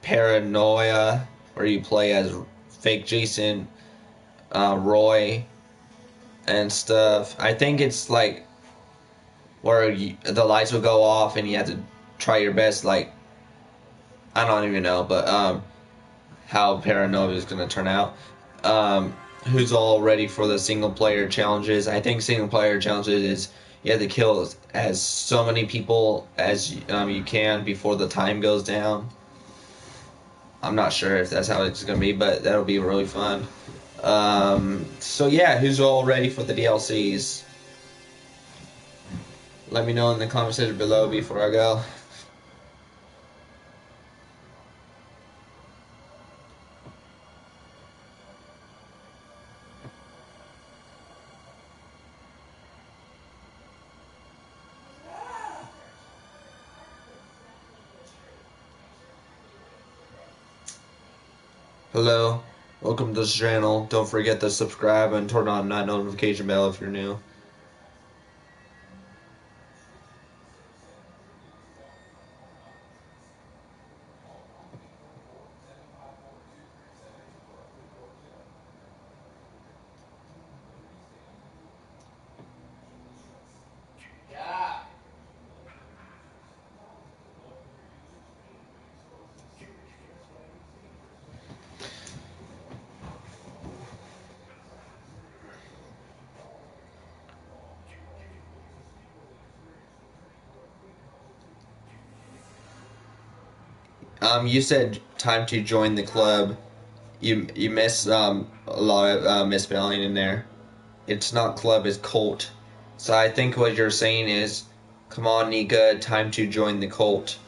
Paranoia, where you play as fake Jason, Roy, and stuff. I think it's like where the lights will go off and you have to try your best. Like, I don't even know, but how Paranoia is gonna turn out. Who's all ready for the single player challenges? I think single player challenges is you have to kill as so many people as you can before the time goes down. I'm not sure if that's how it's gonna be, but that'll be really fun. So yeah, who's all ready for the DLCs? Let me know in the comment section below before I go. Hello, welcome to this channel. Don't forget to subscribe and turn on that notification bell if you're new. You said time to join the club. You missed a lot of misspelling in there. It's not club, it's cult. So I think what you're saying is, come on, Nika, time to join the cult.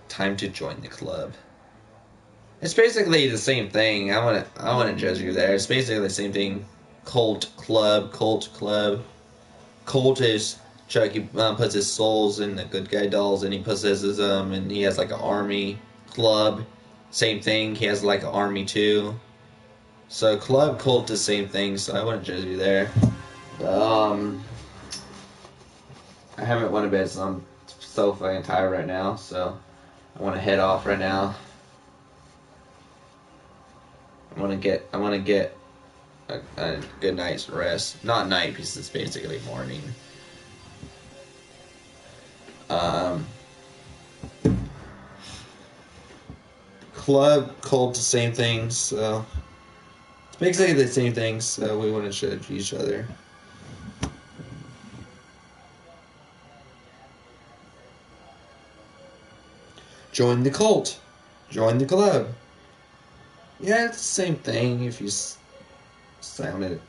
Time to join the club. It's basically the same thing. I wanna judge you there. It's basically the same thing. Cult club. Cult is Chucky puts his souls in the good guy dolls and he possesses them and he has like an army. Club, same thing. He has like an army too. So club, cult is the same thing. So I wouldn't judge you there. I haven't went to bed, so I'm so fucking tired right now. So I want to head off right now. I want to get a good night's rest. Not night because it's basically morning. Club, cult, the same thing. So it's basically the same thing. So we want to judge each other. Join the cult. Join the club. Yeah, it's the same thing if you sound it.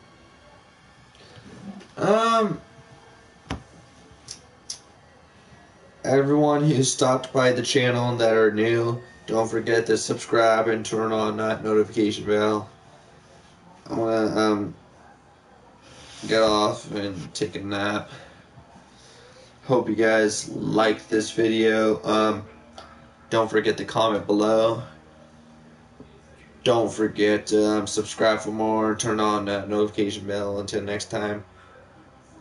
Everyone who stopped by the channel that are new, don't forget to subscribe and turn on that notification bell. I'm gonna get off and take a nap. Hope you guys liked this video. Don't forget to comment below. Don't forget to subscribe for more. Turn on that notification bell. Until next time,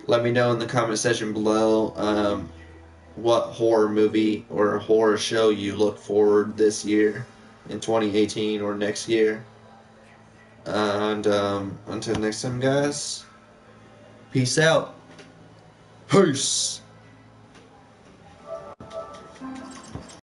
let me know in the comment section below what horror movie or horror show you look forward this year in 2018 or next year. And until next time, guys, peace out. Peace.